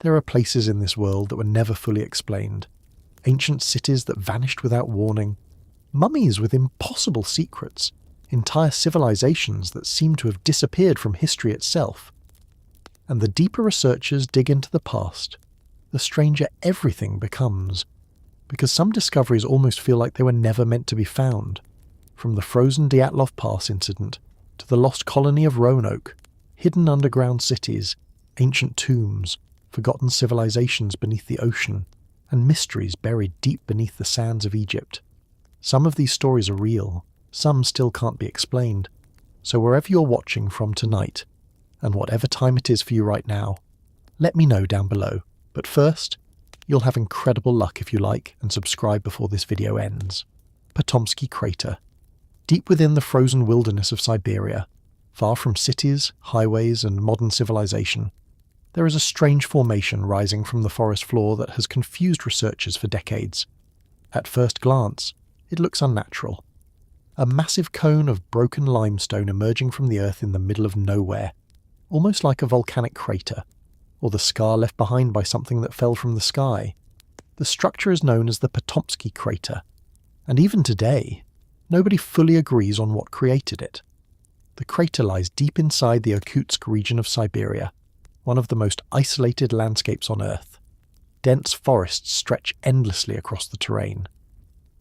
There are places in this world that were never fully explained. Ancient cities that vanished without warning. Mummies with impossible secrets. Entire civilizations that seem to have disappeared from history itself. And the deeper researchers dig into the past, the stranger everything becomes. Because some discoveries almost feel like they were never meant to be found. From the frozen Dyatlov Pass incident, to the lost colony of Roanoke, hidden underground cities, ancient tombs, forgotten civilizations beneath the ocean, and mysteries buried deep beneath the sands of Egypt. Some of these stories are real, some still can't be explained. So wherever you're watching from tonight, and whatever time it is for you right now, let me know down below. But first, you'll have incredible luck if you like and subscribe before this video ends. Potomsky Crater. Deep within the frozen wilderness of Siberia, far from cities, highways, and modern civilization, there is a strange formation rising from the forest floor that has confused researchers for decades. At first glance, it looks unnatural. A massive cone of broken limestone emerging from the earth in the middle of nowhere, almost like a volcanic crater, or the scar left behind by something that fell from the sky. The structure is known as the Potomsky Crater, and even today, nobody fully agrees on what created it. The crater lies deep inside the Irkutsk region of Siberia, one of the most isolated landscapes on Earth. Dense forests stretch endlessly across the terrain.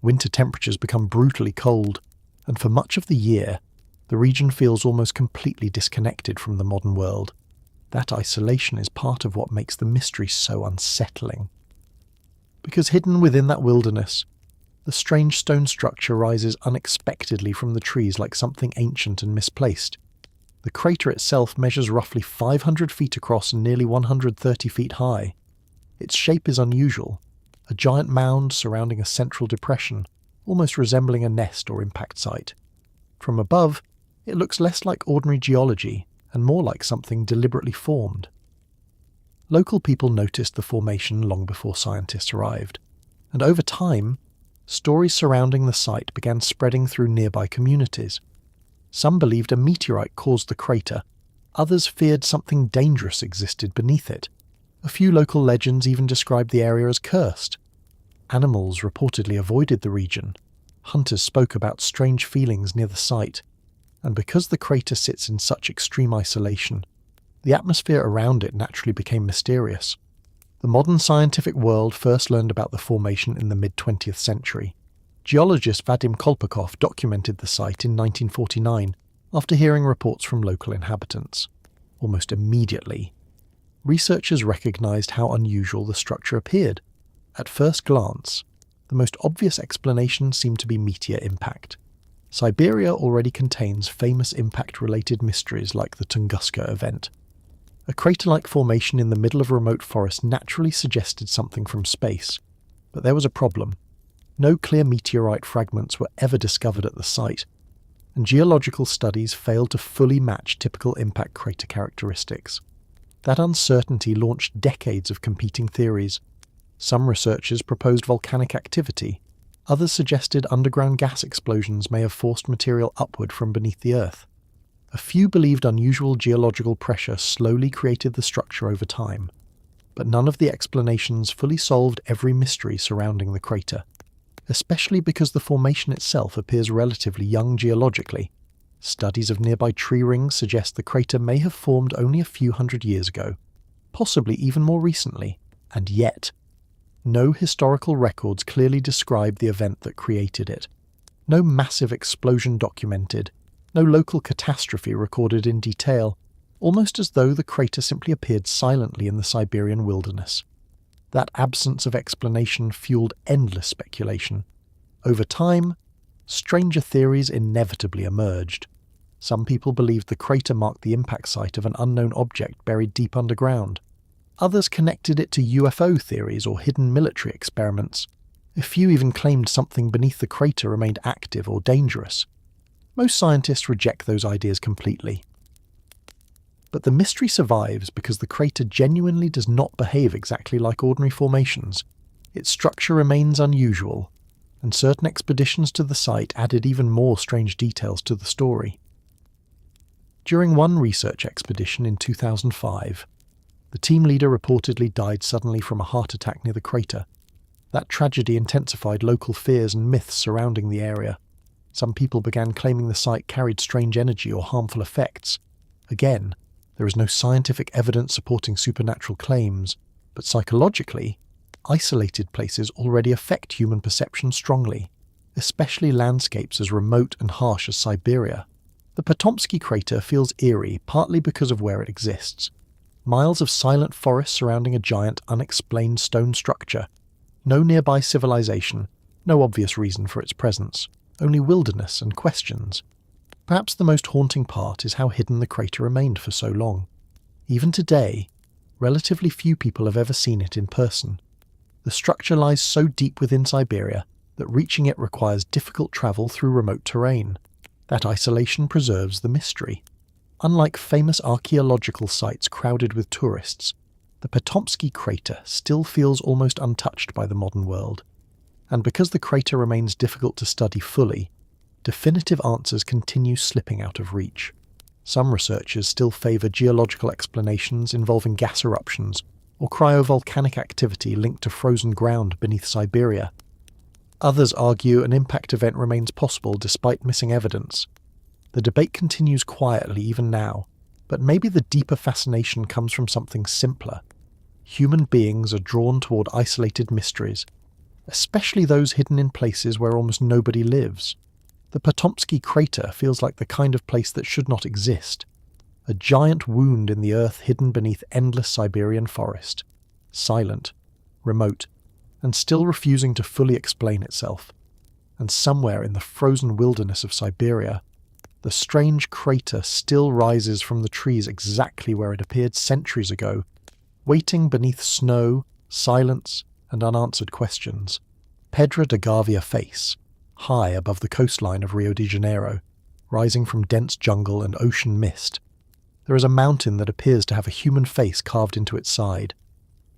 Winter temperatures become brutally cold, and for much of the year, the region feels almost completely disconnected from the modern world. That isolation is part of what makes the mystery so unsettling. Because hidden within that wilderness, the strange stone structure rises unexpectedly from the trees like something ancient and misplaced. The crater itself measures roughly 500 feet across and nearly 130 feet high. Its shape is unusual, a giant mound surrounding a central depression, almost resembling a nest or impact site. From above, it looks less like ordinary geology and more like something deliberately formed. Local people noticed the formation long before scientists arrived, and over time, stories surrounding the site began spreading through nearby communities. Some believed a meteorite caused the crater, others feared something dangerous existed beneath it. A few local legends even described the area as cursed. Animals reportedly avoided the region. Hunters spoke about strange feelings near the site. And because the crater sits in such extreme isolation, the atmosphere around it naturally became mysterious. The modern scientific world first learned about the formation in the mid-20th century. Geologist Vadim Kolpakov documented the site in 1949 after hearing reports from local inhabitants. Almost immediately, researchers recognized how unusual the structure appeared. At first glance, the most obvious explanation seemed to be meteor impact. Siberia already contains famous impact-related mysteries like the Tunguska event. A crater-like formation in the middle of a remote forest naturally suggested something from space. But there was a problem. No clear meteorite fragments were ever discovered at the site, and geological studies failed to fully match typical impact crater characteristics. That uncertainty launched decades of competing theories. Some researchers proposed volcanic activity. Others suggested underground gas explosions may have forced material upward from beneath the Earth. A few believed unusual geological pressure slowly created the structure over time. But none of the explanations fully solved every mystery surrounding the crater, especially because the formation itself appears relatively young geologically. Studies of nearby tree rings suggest the crater may have formed only a few hundred years ago, possibly even more recently, and yet, no historical records clearly describe the event that created it. No massive explosion documented, no local catastrophe recorded in detail, almost as though the crater simply appeared silently in the Siberian wilderness. That absence of explanation fueled endless speculation. Over time, stranger theories inevitably emerged. Some people believed the crater marked the impact site of an unknown object buried deep underground. Others connected it to UFO theories or hidden military experiments. A few even claimed something beneath the crater remained active or dangerous. Most scientists reject those ideas completely. But the mystery survives because the crater genuinely does not behave exactly like ordinary formations. Its structure remains unusual, and certain expeditions to the site added even more strange details to the story. During one research expedition in 2005, The team leader reportedly died suddenly from a heart attack near the crater. That tragedy intensified local fears and myths surrounding the area. Some people began claiming the site carried strange energy or harmful effects. Again, there is no scientific evidence supporting supernatural claims, but psychologically, isolated places already affect human perception strongly, especially landscapes as remote and harsh as Siberia. The Potomsky crater feels eerie partly because of where it exists. Miles of silent forest surrounding a giant, unexplained stone structure. No nearby civilization, no obvious reason for its presence, only wilderness and questions. Perhaps the most haunting part is how hidden the crater remained for so long. Even today, relatively few people have ever seen it in person. The structure lies so deep within Siberia that reaching it requires difficult travel through remote terrain. That isolation preserves the mystery. Unlike famous archaeological sites crowded with tourists, the Potomsky crater still feels almost untouched by the modern world. And because the crater remains difficult to study fully, definitive answers continue slipping out of reach. Some researchers still favour geological explanations involving gas eruptions or cryovolcanic activity linked to frozen ground beneath Siberia. Others argue an impact event remains possible despite missing evidence. The debate continues quietly even now, but maybe the deeper fascination comes from something simpler. Human beings are drawn toward isolated mysteries, especially those hidden in places where almost nobody lives. The Potomsky crater feels like the kind of place that should not exist. A giant wound in the earth hidden beneath endless Siberian forest. Silent, remote, and still refusing to fully explain itself. And somewhere in the frozen wilderness of Siberia, the strange crater still rises from the trees exactly where it appeared centuries ago, waiting beneath snow, silence, and unanswered questions. Pedra da Gavia face, high above the coastline of Rio de Janeiro, rising from dense jungle and ocean mist. There is a mountain that appears to have a human face carved into its side.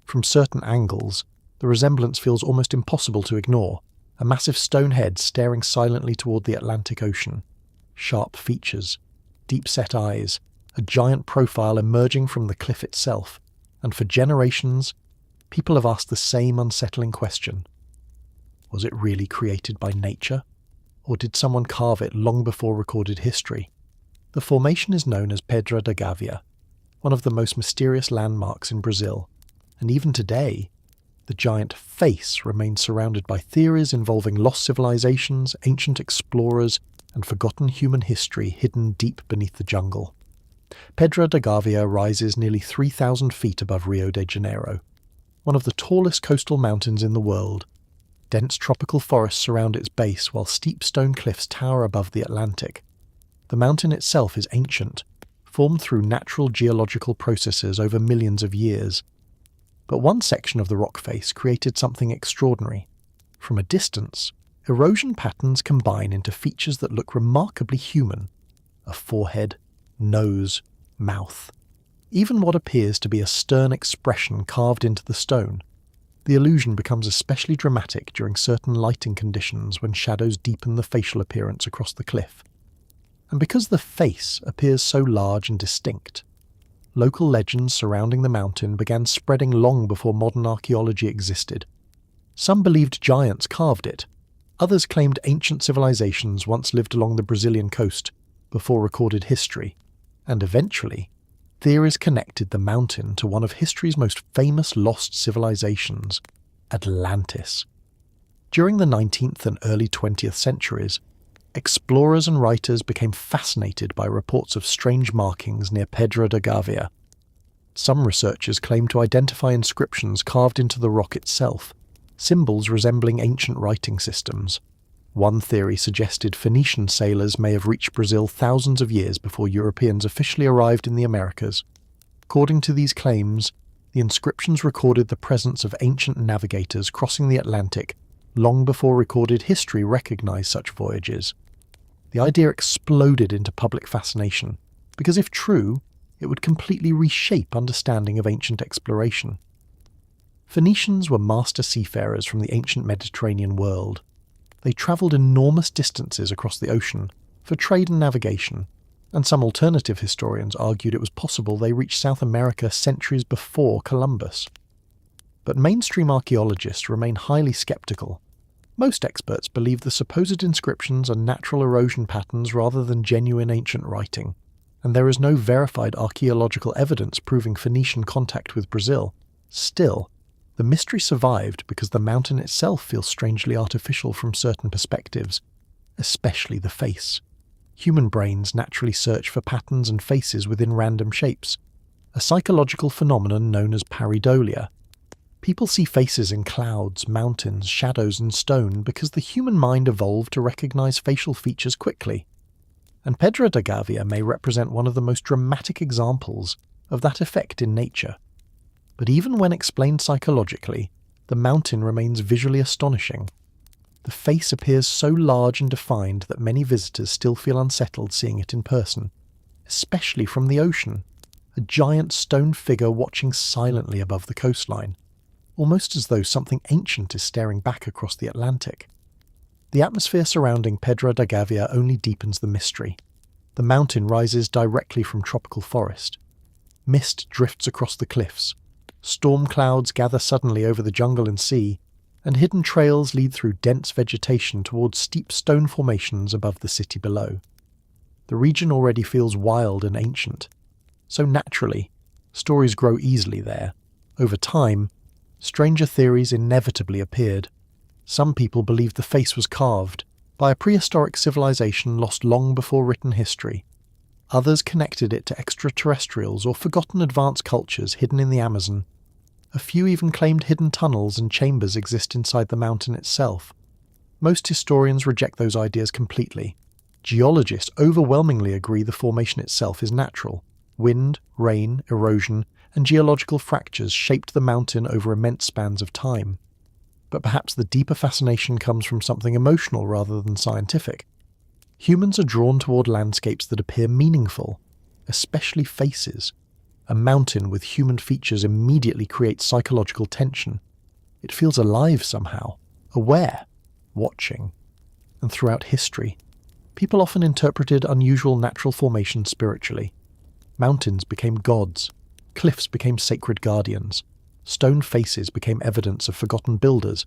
From certain angles, the resemblance feels almost impossible to ignore, a massive stone head staring silently toward the Atlantic Ocean. Sharp features, deep-set eyes, a giant profile emerging from the cliff itself, and for generations, people have asked the same unsettling question. Was it really created by nature, or did someone carve it long before recorded history? The formation is known as Pedra da Gavia, one of the most mysterious landmarks in Brazil, and even today, the giant face remains surrounded by theories involving lost civilizations, ancient explorers, and forgotten human history hidden deep beneath the jungle. Pedra da Gavia rises nearly 3,000 feet above Rio de Janeiro, one of the tallest coastal mountains in the world. Dense tropical forests surround its base while steep stone cliffs tower above the Atlantic. The mountain itself is ancient, formed through natural geological processes over millions of years. But one section of the rock face created something extraordinary. From a distance, erosion patterns combine into features that look remarkably human. A forehead, nose, mouth. Even what appears to be a stern expression carved into the stone. The illusion becomes especially dramatic during certain lighting conditions when shadows deepen the facial appearance across the cliff. And because the face appears so large and distinct, local legends surrounding the mountain began spreading long before modern archaeology existed. Some believed giants carved it. Others claimed ancient civilizations once lived along the Brazilian coast before recorded history. And eventually, theories connected the mountain to one of history's most famous lost civilizations, Atlantis. During the 19th and early 20th centuries, explorers and writers became fascinated by reports of strange markings near Pedra da Gavia. Some researchers claim to identify inscriptions carved into the rock itself, symbols resembling ancient writing systems. One theory suggested Phoenician sailors may have reached Brazil thousands of years before Europeans officially arrived in the Americas. According to these claims, the inscriptions recorded the presence of ancient navigators crossing the Atlantic long before recorded history recognized such voyages. The idea exploded into public fascination, because if true, it would completely reshape understanding of ancient exploration. Phoenicians were master seafarers from the ancient Mediterranean world. They travelled enormous distances across the ocean for trade and navigation, and some alternative historians argued it was possible they reached South America centuries before Columbus. But mainstream archaeologists remain highly skeptical. Most experts believe the supposed inscriptions are natural erosion patterns rather than genuine ancient writing, and there is no verified archaeological evidence proving Phoenician contact with Brazil. Still, the mystery survived because the mountain itself feels strangely artificial from certain perspectives, especially the face. Human brains naturally search for patterns and faces within random shapes, a psychological phenomenon known as pareidolia. People see faces in clouds, mountains, shadows, and stone because the human mind evolved to recognize facial features quickly. And Pedra da Gávea may represent one of the most dramatic examples of that effect in nature. But even when explained psychologically, the mountain remains visually astonishing. The face appears so large and defined that many visitors still feel unsettled seeing it in person, especially from the ocean, a giant stone figure watching silently above the coastline, almost as though something ancient is staring back across the Atlantic. The atmosphere surrounding Pedra da Gávea only deepens the mystery. The mountain rises directly from tropical forest. Mist drifts across the cliffs. Storm clouds gather suddenly over the jungle and sea, and hidden trails lead through dense vegetation towards steep stone formations above the city below. The region already feels wild and ancient, so naturally, stories grow easily there. Over time, stranger theories inevitably appeared. Some people believed the face was carved by a prehistoric civilization lost long before written history. Others connected it to extraterrestrials or forgotten advanced cultures hidden in the Amazon. A few even claimed hidden tunnels and chambers exist inside the mountain itself. Most historians reject those ideas completely. Geologists overwhelmingly agree the formation itself is natural. Wind, rain, erosion, and geological fractures shaped the mountain over immense spans of time. But perhaps the deeper fascination comes from something emotional rather than scientific. Humans are drawn toward landscapes that appear meaningful, especially faces. A mountain with human features immediately creates psychological tension. It feels alive somehow, aware, watching. And throughout history, people often interpreted unusual natural formations spiritually. Mountains became gods, cliffs became sacred guardians, stone faces became evidence of forgotten builders.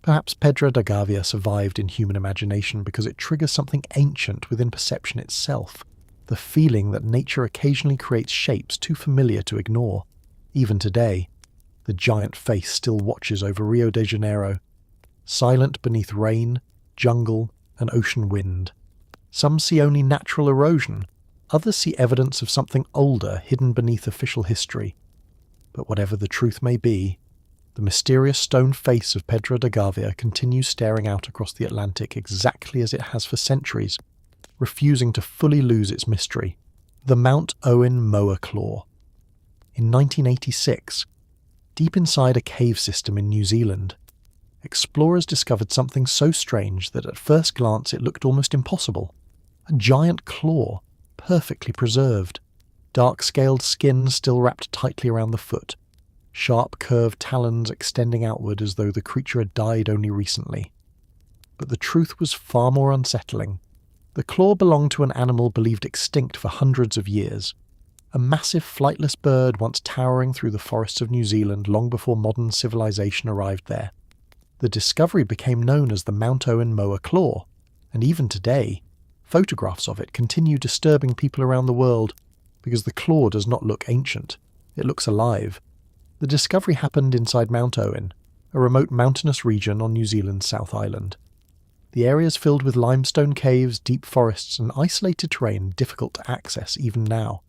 Perhaps Pedra da Gávea survived in human imagination because it triggers something ancient within perception itself. The feeling that nature occasionally creates shapes too familiar to ignore. Even today, the giant face still watches over Rio de Janeiro, silent beneath rain, jungle, and ocean wind. Some see only natural erosion, others see evidence of something older hidden beneath official history. But whatever the truth may be, the mysterious stone face of Pedra da Gávea continues staring out across the Atlantic exactly as it has for centuries, refusing to fully lose its mystery. The Mount Owen Moa Claw. In 1986, deep inside a cave system in New Zealand, explorers discovered something so strange that at first glance it looked almost impossible. A giant claw, perfectly preserved. Dark-scaled skin still wrapped tightly around the foot. Sharp curved talons extending outward as though the creature had died only recently. But the truth was far more unsettling. The claw belonged to an animal believed extinct for hundreds of years. A massive flightless bird once towering through the forests of New Zealand long before modern civilization arrived there. The discovery became known as the Mount Owen Moa Claw, and even today, photographs of it continue disturbing people around the world because the claw does not look ancient, it looks alive. The discovery happened inside Mount Owen, a remote mountainous region on New Zealand's South Island. The area is filled with limestone caves, deep forests, and isolated terrain difficult to access even now.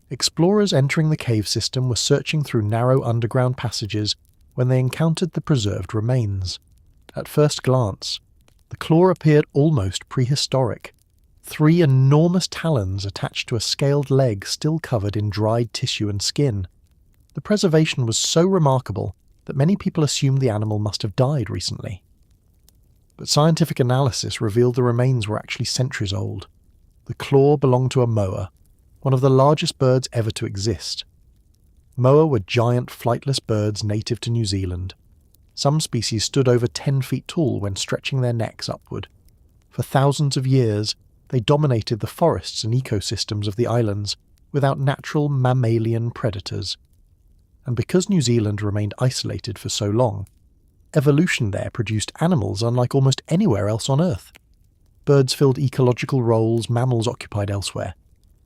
Explorers entering the cave system were searching through narrow underground passages when they encountered the preserved remains. At first glance, the claw appeared almost prehistoric. 3 enormous talons attached to a scaled leg still covered in dried tissue and skin. The preservation was so remarkable that many people assumed the animal must have died recently. But scientific analysis revealed the remains were actually centuries old. The claw belonged to a moa, one of the largest birds ever to exist. Moa were giant flightless birds native to New Zealand. Some species stood over 10 feet tall when stretching their necks upward. For thousands of years, They dominated the forests and ecosystems of the islands without natural mammalian predators. And because New Zealand remained isolated for so long, evolution there produced animals unlike almost anywhere else on Earth. Birds filled ecological roles mammals occupied elsewhere.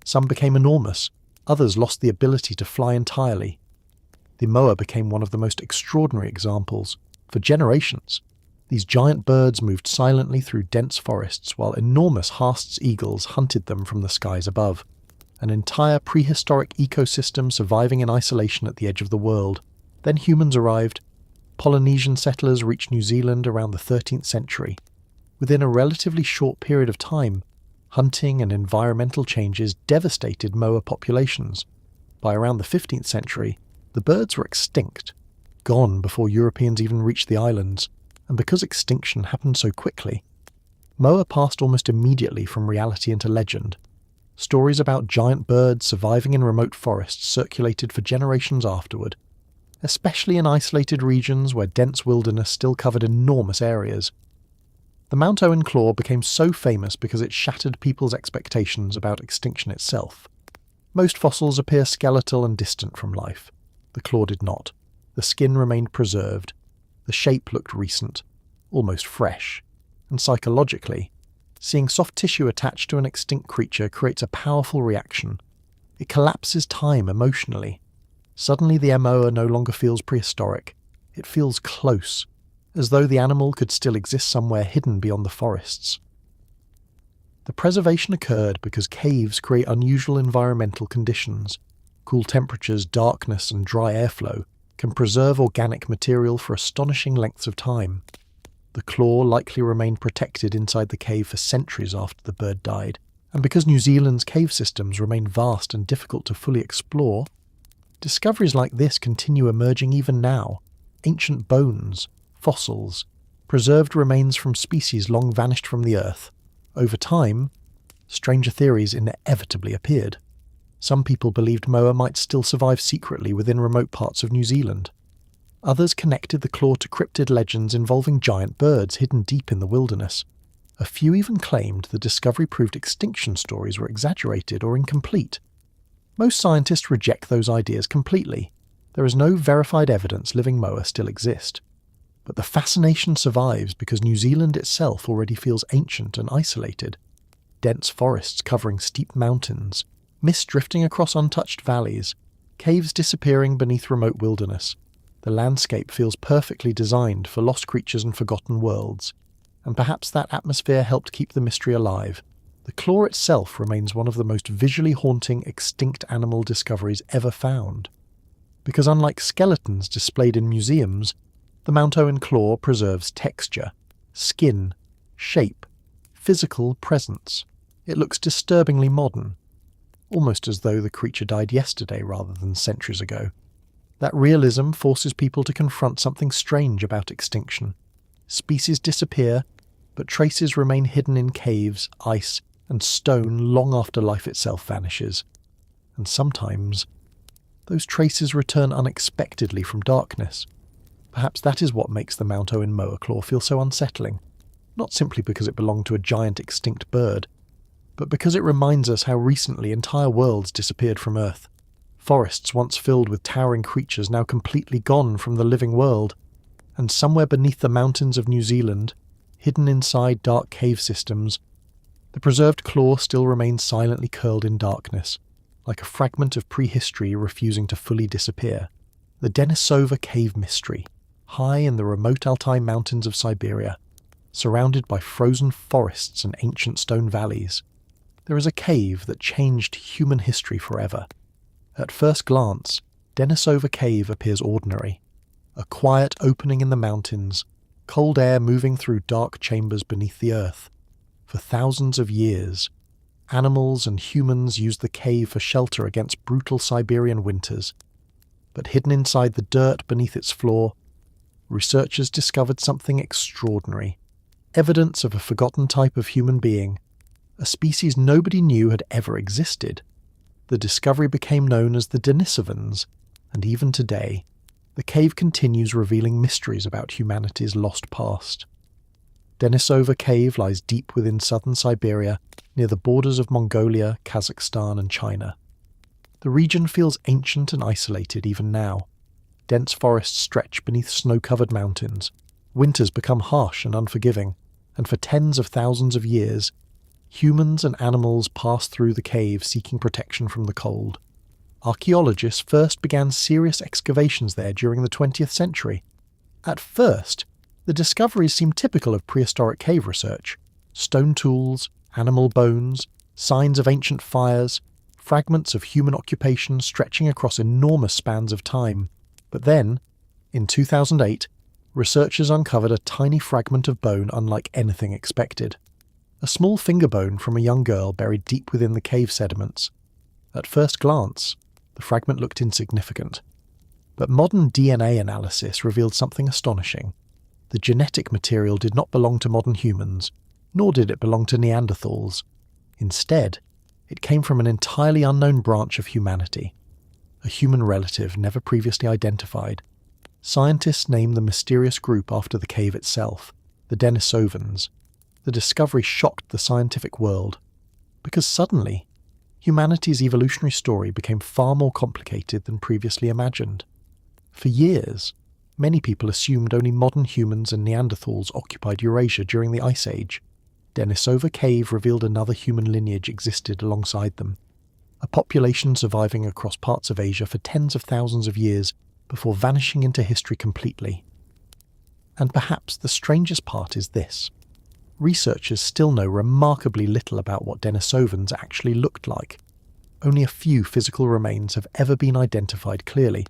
Some became enormous, others lost the ability to fly entirely. The moa became one of the most extraordinary examples. For generations, these giant birds moved silently through dense forests while enormous Haast's eagles hunted them from the skies above. An entire prehistoric ecosystem surviving in isolation at the edge of the world. Then humans arrived. Polynesian settlers reached New Zealand around the 13th century. Within a relatively short period of time, hunting and environmental changes devastated moa populations. By around the 15th century, the birds were extinct, gone before Europeans even reached the islands, and because extinction happened so quickly, moa passed almost immediately from reality into legend. Stories about giant birds surviving in remote forests circulated for generations afterward, especially in isolated regions where dense wilderness still covered enormous areas. The Mount Owen claw became so famous because it shattered people's expectations about extinction itself. Most fossils appear skeletal and distant from life. The claw did not. The skin remained preserved. The shape looked recent, almost fresh. And psychologically, seeing soft tissue attached to an extinct creature creates a powerful reaction. It collapses time emotionally. Suddenly the moa no longer feels prehistoric. It feels close, as though the animal could still exist somewhere hidden beyond the forests. The preservation occurred because caves create unusual environmental conditions. Cool temperatures, darkness, and dry airflow can preserve organic material for astonishing lengths of time. The claw likely remained protected inside the cave for centuries after the bird died, and because New Zealand's cave systems remain vast and difficult to fully explore, discoveries like this continue emerging even now. Ancient bones, fossils, preserved remains from species long vanished from the Earth. Over time, stranger theories inevitably appeared. Some people believed moa might still survive secretly within remote parts of New Zealand. Others connected the claw to cryptid legends involving giant birds hidden deep in the wilderness. A few even claimed the discovery proved extinction stories were exaggerated or incomplete. Most scientists reject those ideas completely. There is no verified evidence living moa still exist. But the fascination survives because New Zealand itself already feels ancient and isolated. Dense forests covering steep mountains, mist drifting across untouched valleys, caves disappearing beneath remote wilderness. The landscape feels perfectly designed for lost creatures and forgotten worlds, and perhaps that atmosphere helped keep the mystery alive. The claw itself remains one of the most visually haunting extinct animal discoveries ever found. Because unlike skeletons displayed in museums, the Mount Owen claw preserves texture, skin, shape, physical presence. It looks disturbingly modern, almost as though the creature died yesterday rather than centuries ago. That realism forces people to confront something strange about extinction. Species disappear, but traces remain hidden in caves, ice, and stone long after life itself vanishes. And sometimes, those traces return unexpectedly from darkness. Perhaps that is what makes the Mount Owen moa claw feel so unsettling, not simply because it belonged to a giant extinct bird, but because it reminds us how recently entire worlds disappeared from Earth. Forests once filled with towering creatures now completely gone from the living world, and somewhere beneath the mountains of New Zealand, hidden inside dark cave systems, the preserved claw still remains silently curled in darkness, like a fragment of prehistory refusing to fully disappear. The Denisova Cave Mystery, high in the remote Altai mountains of Siberia, surrounded by frozen forests and ancient stone valleys. There is a cave that changed human history forever. At first glance, Denisova Cave appears ordinary. A quiet opening in the mountains, cold air moving through dark chambers beneath the earth. For thousands of years, animals and humans used the cave for shelter against brutal Siberian winters. But hidden inside the dirt beneath its floor, researchers discovered something extraordinary. Evidence of a forgotten type of human being, a species nobody knew had ever existed. The discovery became known as the Denisovans, and even today, the cave continues revealing mysteries about humanity's lost past. Denisova Cave lies deep within southern Siberia, near the borders of Mongolia, Kazakhstan and China. The region feels ancient and isolated even now. Dense forests stretch beneath snow-covered mountains. Winters become harsh and unforgiving, and for tens of thousands of years, humans and animals pass through the cave seeking protection from the cold. Archaeologists first began serious excavations there during the 20th century. At first, the discoveries seemed typical of prehistoric cave research: stone tools, animal bones, signs of ancient fires, fragments of human occupation stretching across enormous spans of time. But then, in 2008, researchers uncovered a tiny fragment of bone unlike anything expected. A small finger bone from a young girl buried deep within the cave sediments. At first glance, the fragment looked insignificant. But modern DNA analysis revealed something astonishing. The genetic material did not belong to modern humans, nor did it belong to Neanderthals. Instead, it came from an entirely unknown branch of humanity, a human relative never previously identified. Scientists named the mysterious group after the cave itself, the Denisovans. The discovery shocked the scientific world, because suddenly, humanity's evolutionary story became far more complicated than previously imagined. For years, many people assumed only modern humans and Neanderthals occupied Eurasia during the Ice Age. Denisova Cave revealed another human lineage existed alongside them, a population surviving across parts of Asia for tens of thousands of years before vanishing into history completely. And perhaps the strangest part is this. Researchers still know remarkably little about what Denisovans actually looked like. Only a few physical remains have ever been identified clearly.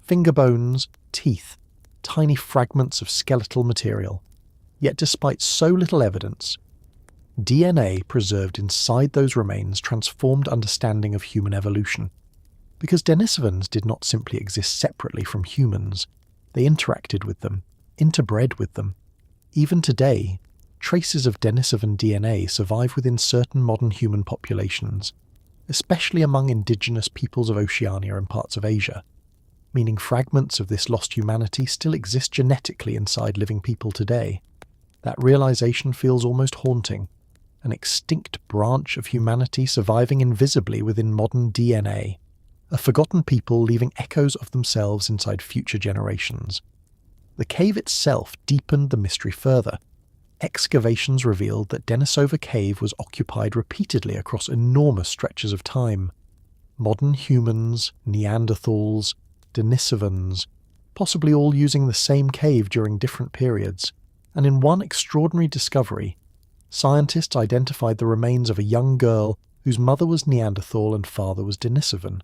Finger bones, teeth, tiny fragments of skeletal material. Yet despite so little evidence, DNA preserved inside those remains transformed understanding of human evolution. Because Denisovans did not simply exist separately from humans, they interacted with them, interbred with them. Even today, traces of Denisovan DNA survive within certain modern human populations, especially among indigenous peoples of Oceania and parts of Asia, meaning fragments of this lost humanity still exist genetically inside living people today. That realization feels almost haunting, an extinct branch of humanity surviving invisibly within modern DNA, a forgotten people leaving echoes of themselves inside future generations. The cave itself deepened the mystery further. Excavations revealed that Denisova Cave was occupied repeatedly across enormous stretches of time. Modern humans, Neanderthals, Denisovans, possibly all using the same cave during different periods, and in one extraordinary discovery, scientists identified the remains of a young girl whose mother was Neanderthal and father was Denisovan.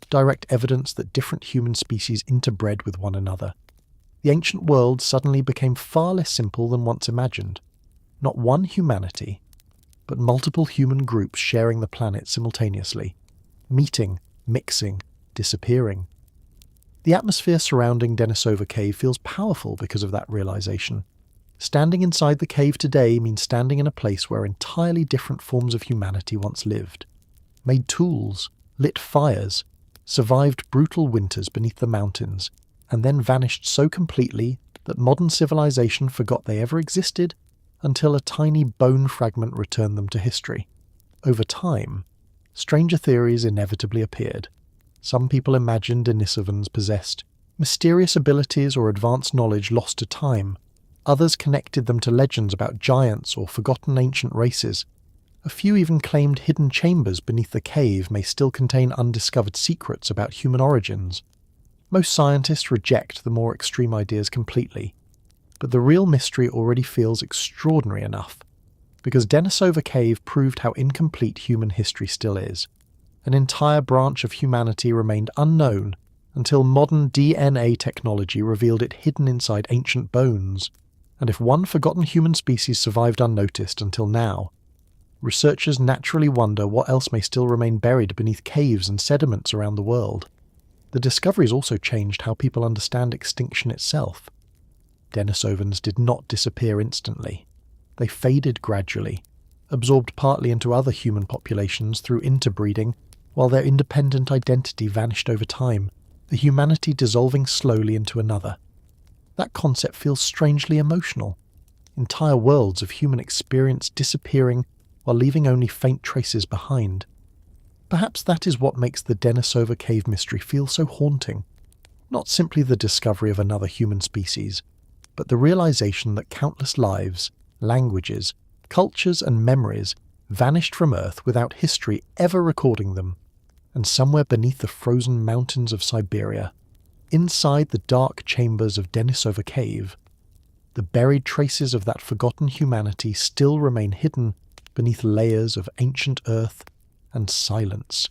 Direct evidence that different human species interbred with one another. The ancient world suddenly became far less simple than once imagined. Not one humanity, but multiple human groups sharing the planet simultaneously, meeting, mixing, disappearing. The atmosphere surrounding Denisova Cave feels powerful because of that realization. Standing inside the cave today means standing in a place where entirely different forms of humanity once lived, made tools, lit fires, survived brutal winters beneath the mountains, and then vanished so completely that modern civilization forgot they ever existed until a tiny bone fragment returned them to history. Over time, stranger theories inevitably appeared. Some people imagined Denisovans possessed mysterious abilities or advanced knowledge lost to time. Others connected them to legends about giants or forgotten ancient races. A few even claimed hidden chambers beneath the cave may still contain undiscovered secrets about human origins. Most scientists reject the more extreme ideas completely, but the real mystery already feels extraordinary enough, because Denisova Cave proved how incomplete human history still is. An entire branch of humanity remained unknown until modern DNA technology revealed it hidden inside ancient bones. And if one forgotten human species survived unnoticed until now, researchers naturally wonder what else may still remain buried beneath caves and sediments around the world. The discoveries also changed how people understand extinction itself. Denisovans did not disappear instantly. They faded gradually, absorbed partly into other human populations through interbreeding, while their independent identity vanished over time, the humanity dissolving slowly into another. That concept feels strangely emotional. entire worlds of human experience disappearing while leaving only faint traces behind. Perhaps that is what makes the Denisova cave mystery feel so haunting. Not simply the discovery of another human species, but the realization that countless lives, languages, cultures and memories vanished from Earth without history ever recording them. And somewhere beneath the frozen mountains of Siberia, inside the dark chambers of Denisova Cave, the buried traces of that forgotten humanity still remain hidden beneath layers of ancient earth and silence.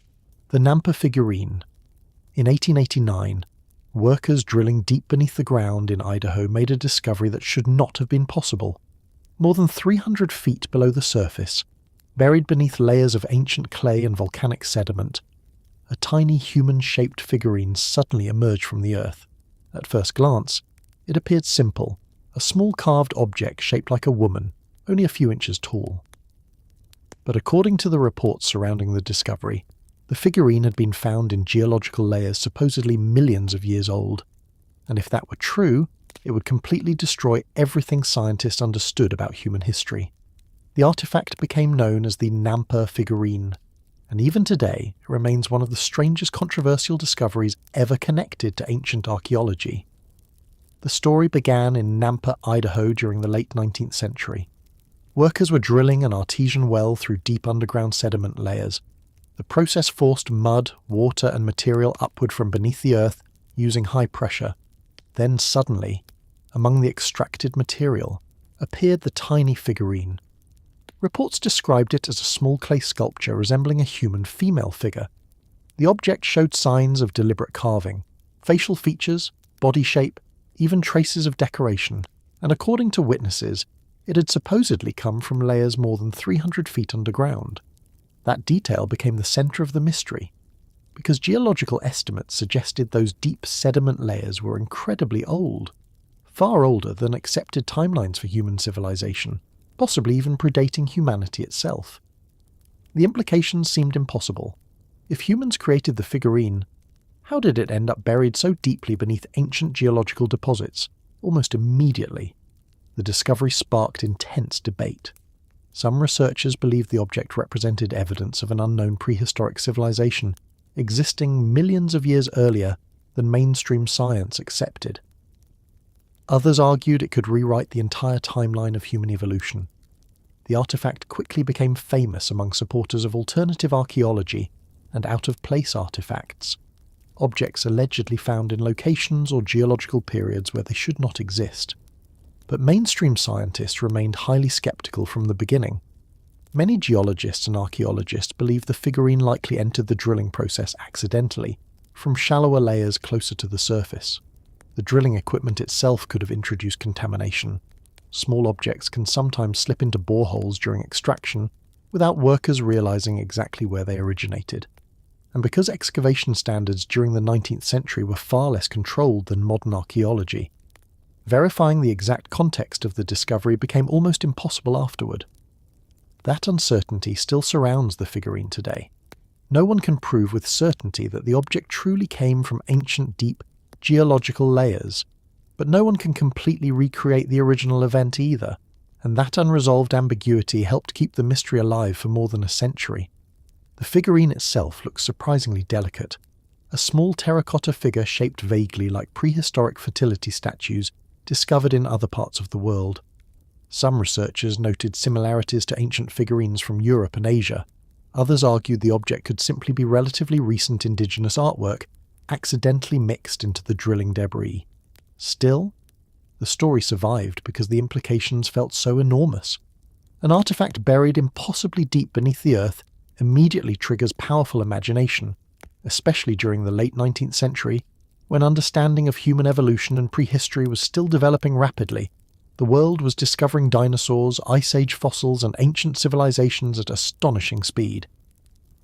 The Nampa figurine. In 1889, workers drilling deep beneath the ground in Idaho made a discovery that should not have been possible. More than 300 feet below the surface, buried beneath layers of ancient clay and volcanic sediment, a tiny human-shaped figurine suddenly emerged from the earth. At first glance, it appeared simple, a small carved object shaped like a woman, only a few inches tall. But according to the reports surrounding the discovery, the figurine had been found in geological layers supposedly millions of years old. And if that were true, it would completely destroy everything scientists understood about human history. The artifact became known as the Nampa figurine, and even today it remains one of the strangest controversial discoveries ever connected to ancient archaeology. The story began in Nampa, Idaho during the late 19th century. Workers were drilling an artesian well through deep underground sediment layers. The process forced mud, water and material upward from beneath the earth using high pressure. Then suddenly, among the extracted material, appeared the tiny figurine. Reports described it as a small clay sculpture resembling a human female figure. The object showed signs of deliberate carving, facial features, body shape, even traces of decoration, and according to witnesses, it had supposedly come from layers more than 300 feet underground. That detail became the centre of the mystery, because geological estimates suggested those deep sediment layers were incredibly old, far older than accepted timelines for human civilization, possibly even predating humanity itself. The implications seemed impossible. If humans created the figurine, how did it end up buried so deeply beneath ancient geological deposits, almost immediately? The discovery sparked intense debate. Some researchers believed the object represented evidence of an unknown prehistoric civilization existing millions of years earlier than mainstream science accepted. Others argued it could rewrite the entire timeline of human evolution. The artifact quickly became famous among supporters of alternative archaeology and out-of-place artifacts, objects allegedly found in locations or geological periods where they should not exist. But mainstream scientists remained highly skeptical from the beginning. Many geologists and archaeologists believe the figurine likely entered the drilling process accidentally, from shallower layers closer to the surface. The drilling equipment itself could have introduced contamination. Small objects can sometimes slip into boreholes during extraction without workers realizing exactly where they originated. And because excavation standards during the 19th century were far less controlled than modern archaeology, verifying the exact context of the discovery became almost impossible afterward. That uncertainty still surrounds the figurine today. No one can prove with certainty that the object truly came from ancient deep geological layers, but no one can completely recreate the original event either, and that unresolved ambiguity helped keep the mystery alive for more than a century. The figurine itself looks surprisingly delicate, a small terracotta figure shaped vaguely like prehistoric fertility statues discovered in other parts of the world. Some researchers noted similarities to ancient figurines from Europe and Asia. Others argued the object could simply be relatively recent indigenous artwork, accidentally mixed into the drilling debris. Still, the story survived because the implications felt so enormous. An artifact buried impossibly deep beneath the earth immediately triggers powerful imagination, especially during the late 19th century, when understanding of human evolution and prehistory was still developing rapidly. The world was discovering dinosaurs, ice age fossils, and ancient civilizations at astonishing speed.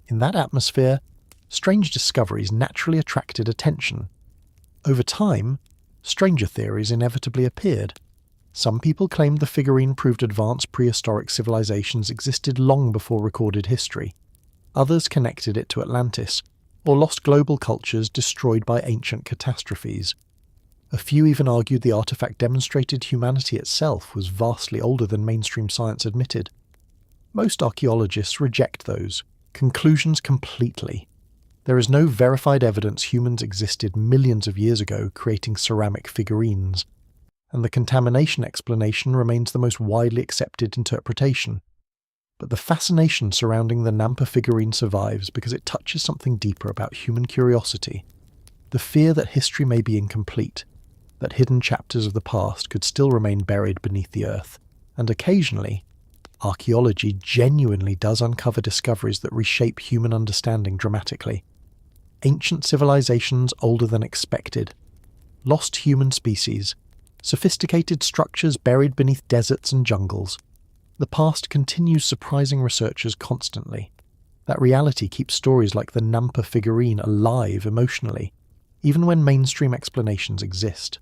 In that atmosphere, strange discoveries naturally attracted attention. Over time, stranger theories inevitably appeared. Some people claimed the figurine proved advanced prehistoric civilizations existed long before recorded history. Others connected it to Atlantis, or lost global cultures destroyed by ancient catastrophes. A few even argued the artifact demonstrated humanity itself was vastly older than mainstream science admitted. Most archaeologists reject those conclusions completely. There is no verified evidence humans existed millions of years ago creating ceramic figurines, and the contamination explanation remains the most widely accepted interpretation. But the fascination surrounding the Nampa figurine survives because it touches something deeper about human curiosity, the fear that history may be incomplete, that hidden chapters of the past could still remain buried beneath the earth, and occasionally, archaeology genuinely does uncover discoveries that reshape human understanding dramatically. Ancient civilizations older than expected, lost human species, sophisticated structures buried beneath deserts and jungles. The past continues surprising researchers constantly. That reality keeps stories like the Nampa figurine alive emotionally, even when mainstream explanations exist.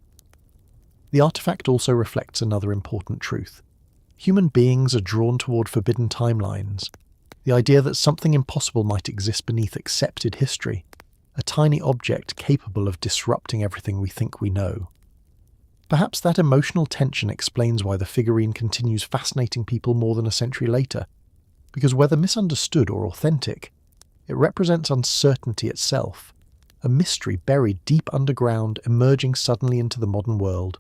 The artifact also reflects another important truth. Human beings are drawn toward forbidden timelines. The idea that something impossible might exist beneath accepted history, a tiny object capable of disrupting everything we think we know. Perhaps that emotional tension explains why the figurine continues fascinating people more than a century later, because whether misunderstood or authentic, it represents uncertainty itself, a mystery buried deep underground, emerging suddenly into the modern world.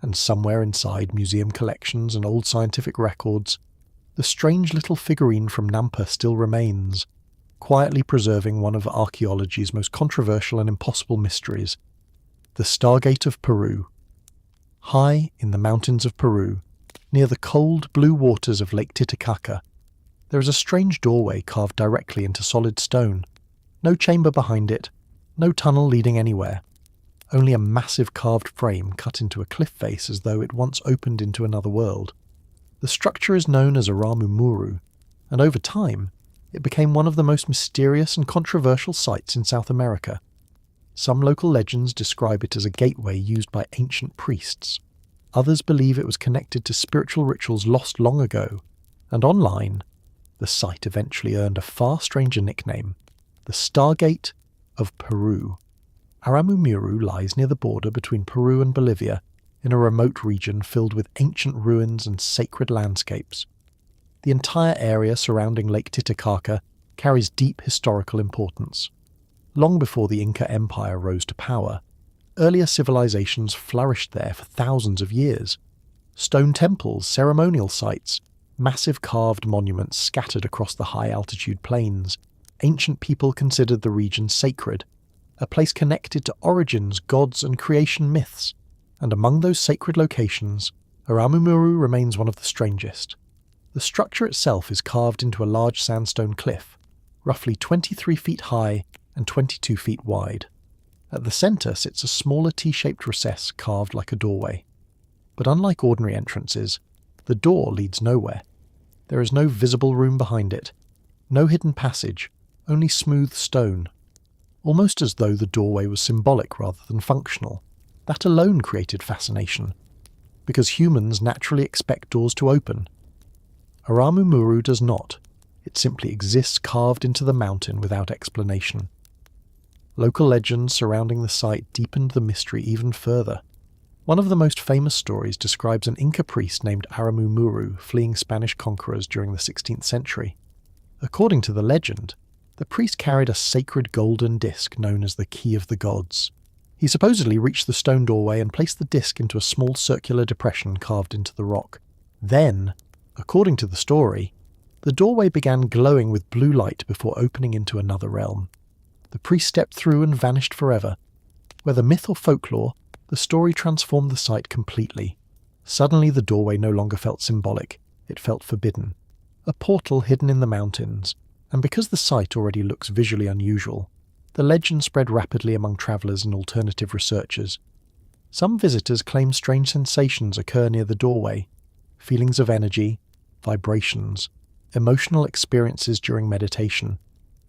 And somewhere inside museum collections and old scientific records, the strange little figurine from Nampa still remains, quietly preserving one of archaeology's most controversial and impossible mysteries, the Stargate of Peru. High in the mountains of Peru, near the cold blue waters of Lake Titicaca, there is a strange doorway carved directly into solid stone. No chamber behind it, no tunnel leading anywhere. Only a massive carved frame cut into a cliff face as though it once opened into another world. The structure is known as Aramu Muru, and over time, it became one of the most mysterious and controversial sites in South America. Some local legends describe it as a gateway used by ancient priests. Others believe it was connected to spiritual rituals lost long ago, and online, the site eventually earned a far stranger nickname, the Stargate of Peru. Aramu Muru lies near the border between Peru and Bolivia, in a remote region filled with ancient ruins and sacred landscapes. The entire area surrounding Lake Titicaca carries deep historical importance. Long before the Inca Empire rose to power, earlier civilizations flourished there for thousands of years. Stone temples, ceremonial sites, massive carved monuments scattered across the high-altitude plains. Ancient people considered the region sacred, a place connected to origins, gods, and creation myths. And among those sacred locations, Aramu Muru remains one of the strangest. The structure itself is carved into a large sandstone cliff, roughly 23 feet high and 22 feet wide. At the centre sits a smaller T-shaped recess carved like a doorway. But unlike ordinary entrances, the door leads nowhere. There is no visible room behind it, no hidden passage, only smooth stone. Almost as though the doorway was symbolic rather than functional. That alone created fascination, because humans naturally expect doors to open. Aramu Muru does not. It simply exists carved into the mountain without explanation. Local legends surrounding the site deepened the mystery even further. One of the most famous stories describes an Inca priest named Aramu Muru fleeing Spanish conquerors during the 16th century. According to the legend, the priest carried a sacred golden disc known as the Key of the Gods. He supposedly reached the stone doorway and placed the disc into a small circular depression carved into the rock. Then, according to the story, the doorway began glowing with blue light before opening into another realm. The priest stepped through and vanished forever. Whether myth or folklore, the story transformed the site completely. Suddenly the doorway no longer felt symbolic, it felt forbidden. A portal hidden in the mountains, and because the site already looks visually unusual, the legend spread rapidly among travellers and alternative researchers. Some visitors claim strange sensations occur near the doorway, feelings of energy, vibrations, emotional experiences during meditation.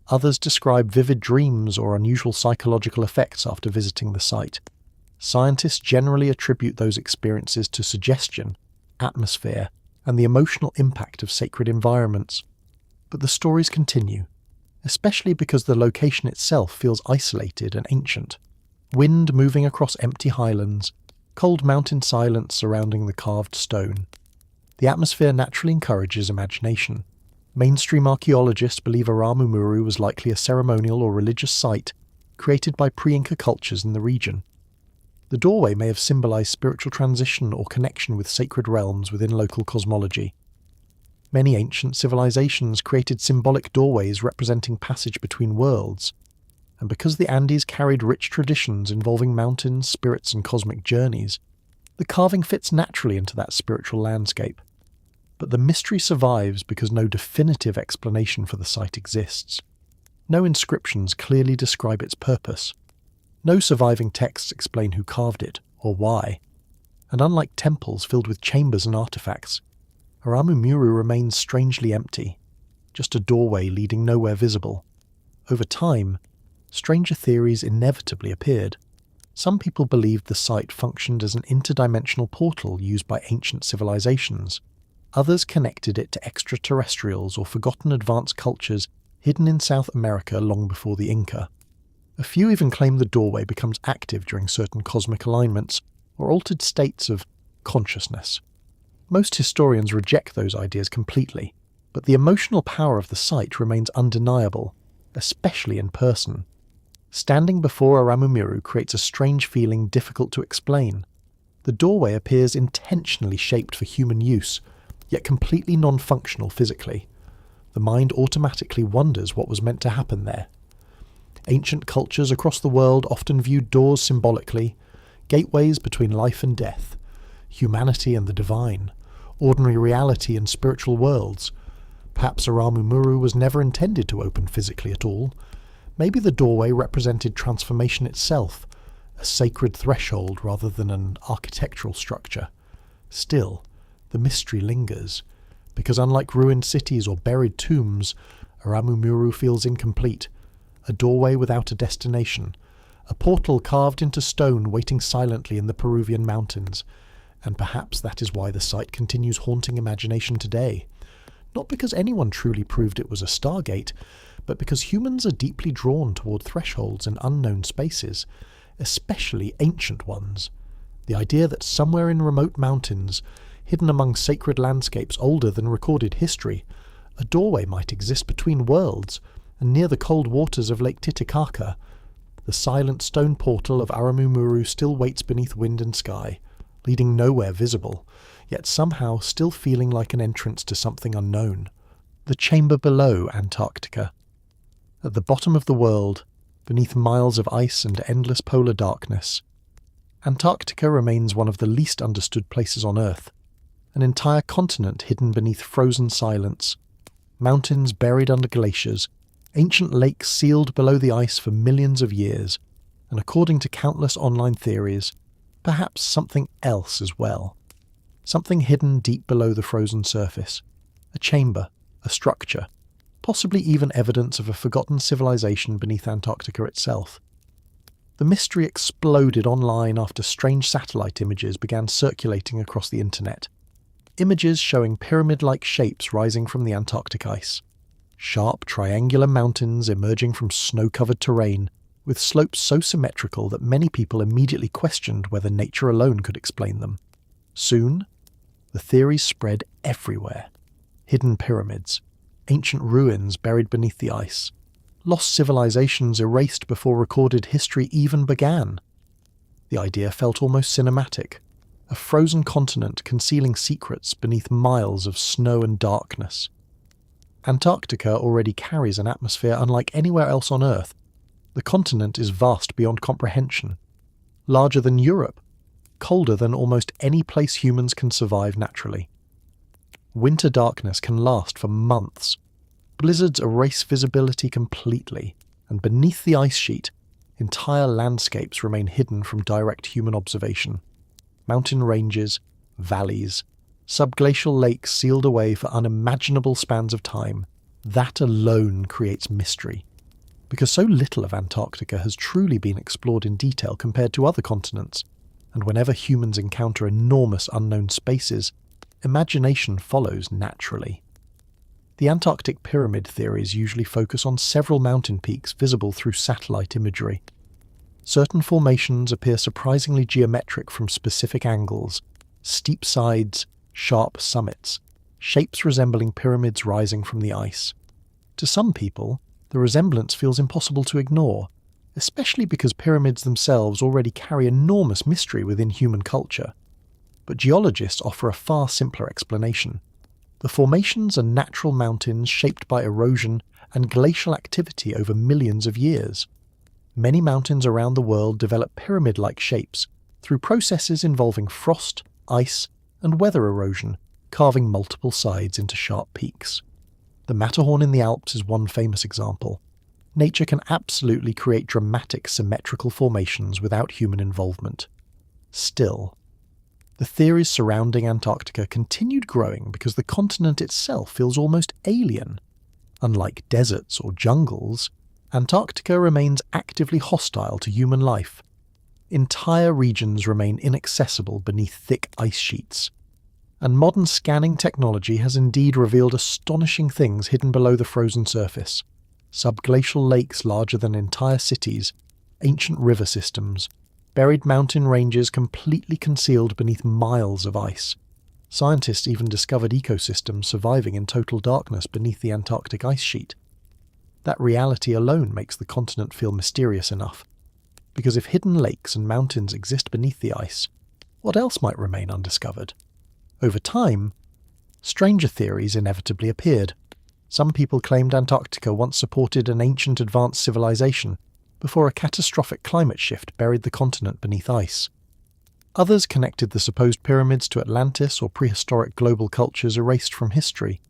Others describe vivid dreams or unusual psychological effects after visiting the site. Scientists generally attribute those experiences to suggestion, atmosphere, and the emotional impact of sacred environments. But the stories continue, especially because the location itself feels isolated and ancient. Wind moving across empty highlands, cold mountain silence surrounding the carved stone. The atmosphere naturally encourages imagination. Mainstream archaeologists believe Aramumuru was likely a ceremonial or religious site created by pre-Inca cultures in the region. The doorway may have symbolized spiritual transition or connection with sacred realms within local cosmology. Many ancient civilizations created symbolic doorways representing passage between worlds, and because the Andes carried rich traditions involving mountains, spirits, and cosmic journeys, the carving fits naturally into that spiritual landscape. But the mystery survives because no definitive explanation for the site exists. No inscriptions clearly describe its purpose. No surviving texts explain who carved it or why. And unlike temples filled with chambers and artifacts, Aramumuru remains strangely empty, just a doorway leading nowhere visible. Over time, stranger theories inevitably appeared. Some people believed the site functioned as an interdimensional portal used by ancient civilizations. Others connected it to extraterrestrials or forgotten advanced cultures hidden in South America long before the Inca. A few even claim the doorway becomes active during certain cosmic alignments or altered states of consciousness. Most historians reject those ideas completely, but the emotional power of the site remains undeniable, especially in person. Standing before Aramumuru creates a strange feeling difficult to explain. The doorway appears intentionally shaped for human use, yet completely non-functional physically. The mind automatically wonders what was meant to happen there. Ancient cultures across the world often viewed doors symbolically, gateways between life and death, humanity and the divine, ordinary reality and spiritual worlds. Perhaps Aramumuru was never intended to open physically at all. Maybe the doorway represented transformation itself, a sacred threshold rather than an architectural structure. Still, the mystery lingers, because unlike ruined cities or buried tombs, Aramumuru feels incomplete. A doorway without a destination, a portal carved into stone waiting silently in the Peruvian mountains, and perhaps that is why the site continues haunting imagination today. Not because anyone truly proved it was a stargate, but because humans are deeply drawn toward thresholds and unknown spaces, especially ancient ones. The idea that somewhere in remote mountains, hidden among sacred landscapes older than recorded history, a doorway might exist between worlds, and near the cold waters of Lake Titicaca, the silent stone portal of Aramumuru still waits beneath wind and sky, leading nowhere visible, yet somehow still feeling like an entrance to something unknown. The chamber below Antarctica. At the bottom of the world, beneath miles of ice and endless polar darkness, Antarctica remains one of the least understood places on Earth, an entire continent hidden beneath frozen silence, mountains buried under glaciers, ancient lakes sealed below the ice for millions of years, and according to countless online theories, perhaps something else as well. Something hidden deep below the frozen surface. A chamber, a structure, possibly even evidence of a forgotten civilization beneath Antarctica itself. The mystery exploded online after strange satellite images began circulating across the internet. Images showing pyramid-like shapes rising from the Antarctic ice. Sharp, triangular mountains emerging from snow-covered terrain, with slopes so symmetrical that many people immediately questioned whether nature alone could explain them. Soon, the theories spread everywhere. Hidden pyramids, ancient ruins buried beneath the ice, lost civilizations erased before recorded history even began. The idea felt almost cinematic, a frozen continent concealing secrets beneath miles of snow and darkness. Antarctica already carries an atmosphere unlike anywhere else on Earth. The continent is vast beyond comprehension, larger than Europe, colder than almost any place humans can survive naturally. Winter darkness can last for months. Blizzards erase visibility completely, and beneath the ice sheet, entire landscapes remain hidden from direct human observation. Mountain ranges, valleys, subglacial lakes sealed away for unimaginable spans of time. That alone creates mystery, because so little of Antarctica has truly been explored in detail compared to other continents, and whenever humans encounter enormous unknown spaces, imagination follows naturally. The Antarctic pyramid theories usually focus on several mountain peaks visible through satellite imagery. Certain formations appear surprisingly geometric from specific angles, steep sides, sharp summits, shapes resembling pyramids rising from the ice. To some people, the resemblance feels impossible to ignore, especially because pyramids themselves already carry enormous mystery within human culture. But geologists offer a far simpler explanation. The formations are natural mountains shaped by erosion and glacial activity over millions of years. Many mountains around the world develop pyramid-like shapes through processes involving frost, ice, and weather erosion, carving multiple sides into sharp peaks. The Matterhorn in the Alps is one famous example. Nature can absolutely create dramatic symmetrical formations without human involvement. Still, the theories surrounding Antarctica continued growing because the continent itself feels almost alien. Unlike deserts or jungles, Antarctica remains actively hostile to human life. Entire regions remain inaccessible beneath thick ice sheets. And modern scanning technology has indeed revealed astonishing things hidden below the frozen surface. Subglacial lakes larger than entire cities, ancient river systems, buried mountain ranges completely concealed beneath miles of ice. Scientists even discovered ecosystems surviving in total darkness beneath the Antarctic ice sheet. That reality alone makes the continent feel mysterious enough, because if hidden lakes and mountains exist beneath the ice, what else might remain undiscovered? Over time, stranger theories inevitably appeared. Some people claimed Antarctica once supported an ancient advanced civilization before a catastrophic climate shift buried the continent beneath ice. Others connected the supposed pyramids to Atlantis or prehistoric global cultures erased from history.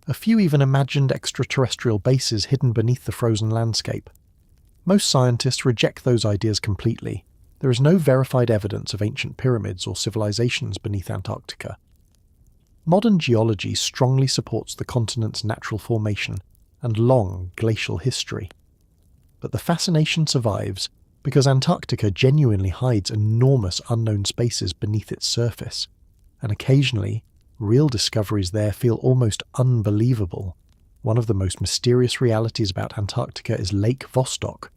A few even imagined extraterrestrial bases hidden beneath the frozen landscape. Most scientists reject those ideas completely. There is no verified evidence of ancient pyramids or civilizations beneath Antarctica. Modern geology strongly supports the continent's natural formation and long glacial history. But the fascination survives because Antarctica genuinely hides enormous unknown spaces beneath its surface, and occasionally, real discoveries there feel almost unbelievable. One of the most mysterious realities about Antarctica is Lake Vostok,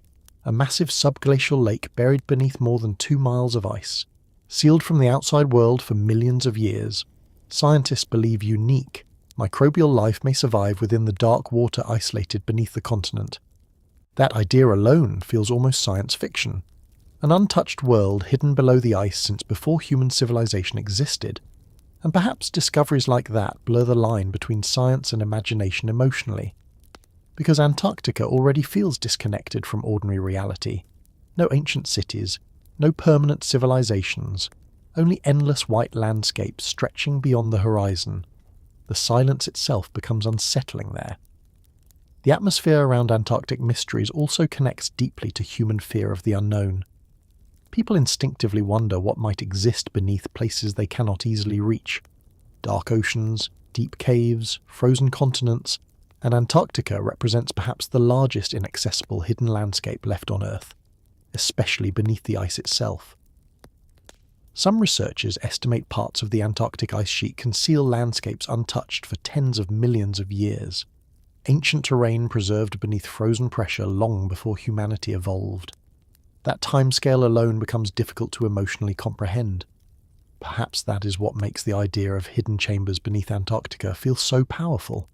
a massive subglacial lake buried beneath more than 2 miles of ice. Sealed from the outside world for millions of years, scientists believe unique, microbial life may survive within the dark water isolated beneath the continent. That idea alone feels almost science fiction. An untouched world hidden below the ice since before human civilization existed. And perhaps discoveries like that blur the line between science and imagination emotionally. Because Antarctica already feels disconnected from ordinary reality. No ancient cities, no permanent civilizations, only endless white landscapes stretching beyond the horizon. The silence itself becomes unsettling there. The atmosphere around Antarctic mysteries also connects deeply to human fear of the unknown. People instinctively wonder what might exist beneath places they cannot easily reach. Dark oceans, deep caves, frozen continents, and Antarctica represents perhaps the largest inaccessible hidden landscape left on Earth, especially beneath the ice itself. Some researchers estimate parts of the Antarctic ice sheet conceal landscapes untouched for tens of millions of years. Ancient terrain preserved beneath frozen pressure long before humanity evolved. That timescale alone becomes difficult to emotionally comprehend. Perhaps that is what makes the idea of hidden chambers beneath Antarctica feel so powerful.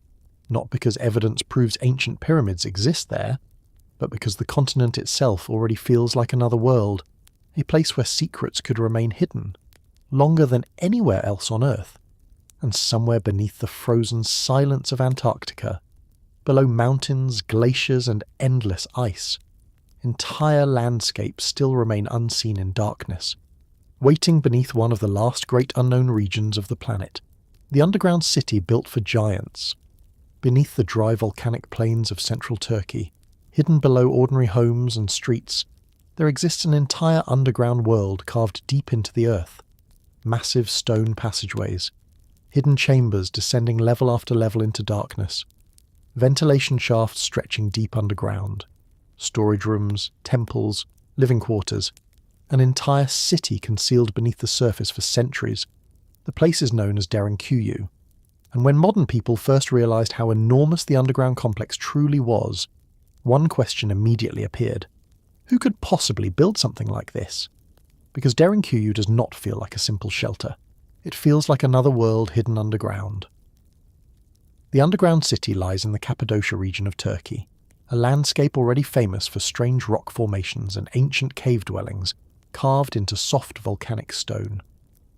Not because evidence proves ancient pyramids exist there, but because the continent itself already feels like another world, a place where secrets could remain hidden, longer than anywhere else on Earth. And somewhere beneath the frozen silence of Antarctica, below mountains, glaciers, and endless ice, entire landscapes still remain unseen in darkness, waiting beneath one of the last great unknown regions of the planet, the underground city built for giants. Beneath the dry volcanic plains of central Turkey, hidden below ordinary homes and streets, there exists an entire underground world carved deep into the earth. Massive stone passageways, hidden chambers descending level after level into darkness, ventilation shafts stretching deep underground, storage rooms, temples, living quarters, an entire city concealed beneath the surface for centuries. The place is known as Derinkuyu. And when modern people first realized how enormous the underground complex truly was, one question immediately appeared. Who could possibly build something like this? Because Derinkuyu does not feel like a simple shelter. It feels like another world hidden underground. The underground city lies in the Cappadocia region of Turkey, a landscape already famous for strange rock formations and ancient cave dwellings carved into soft volcanic stone.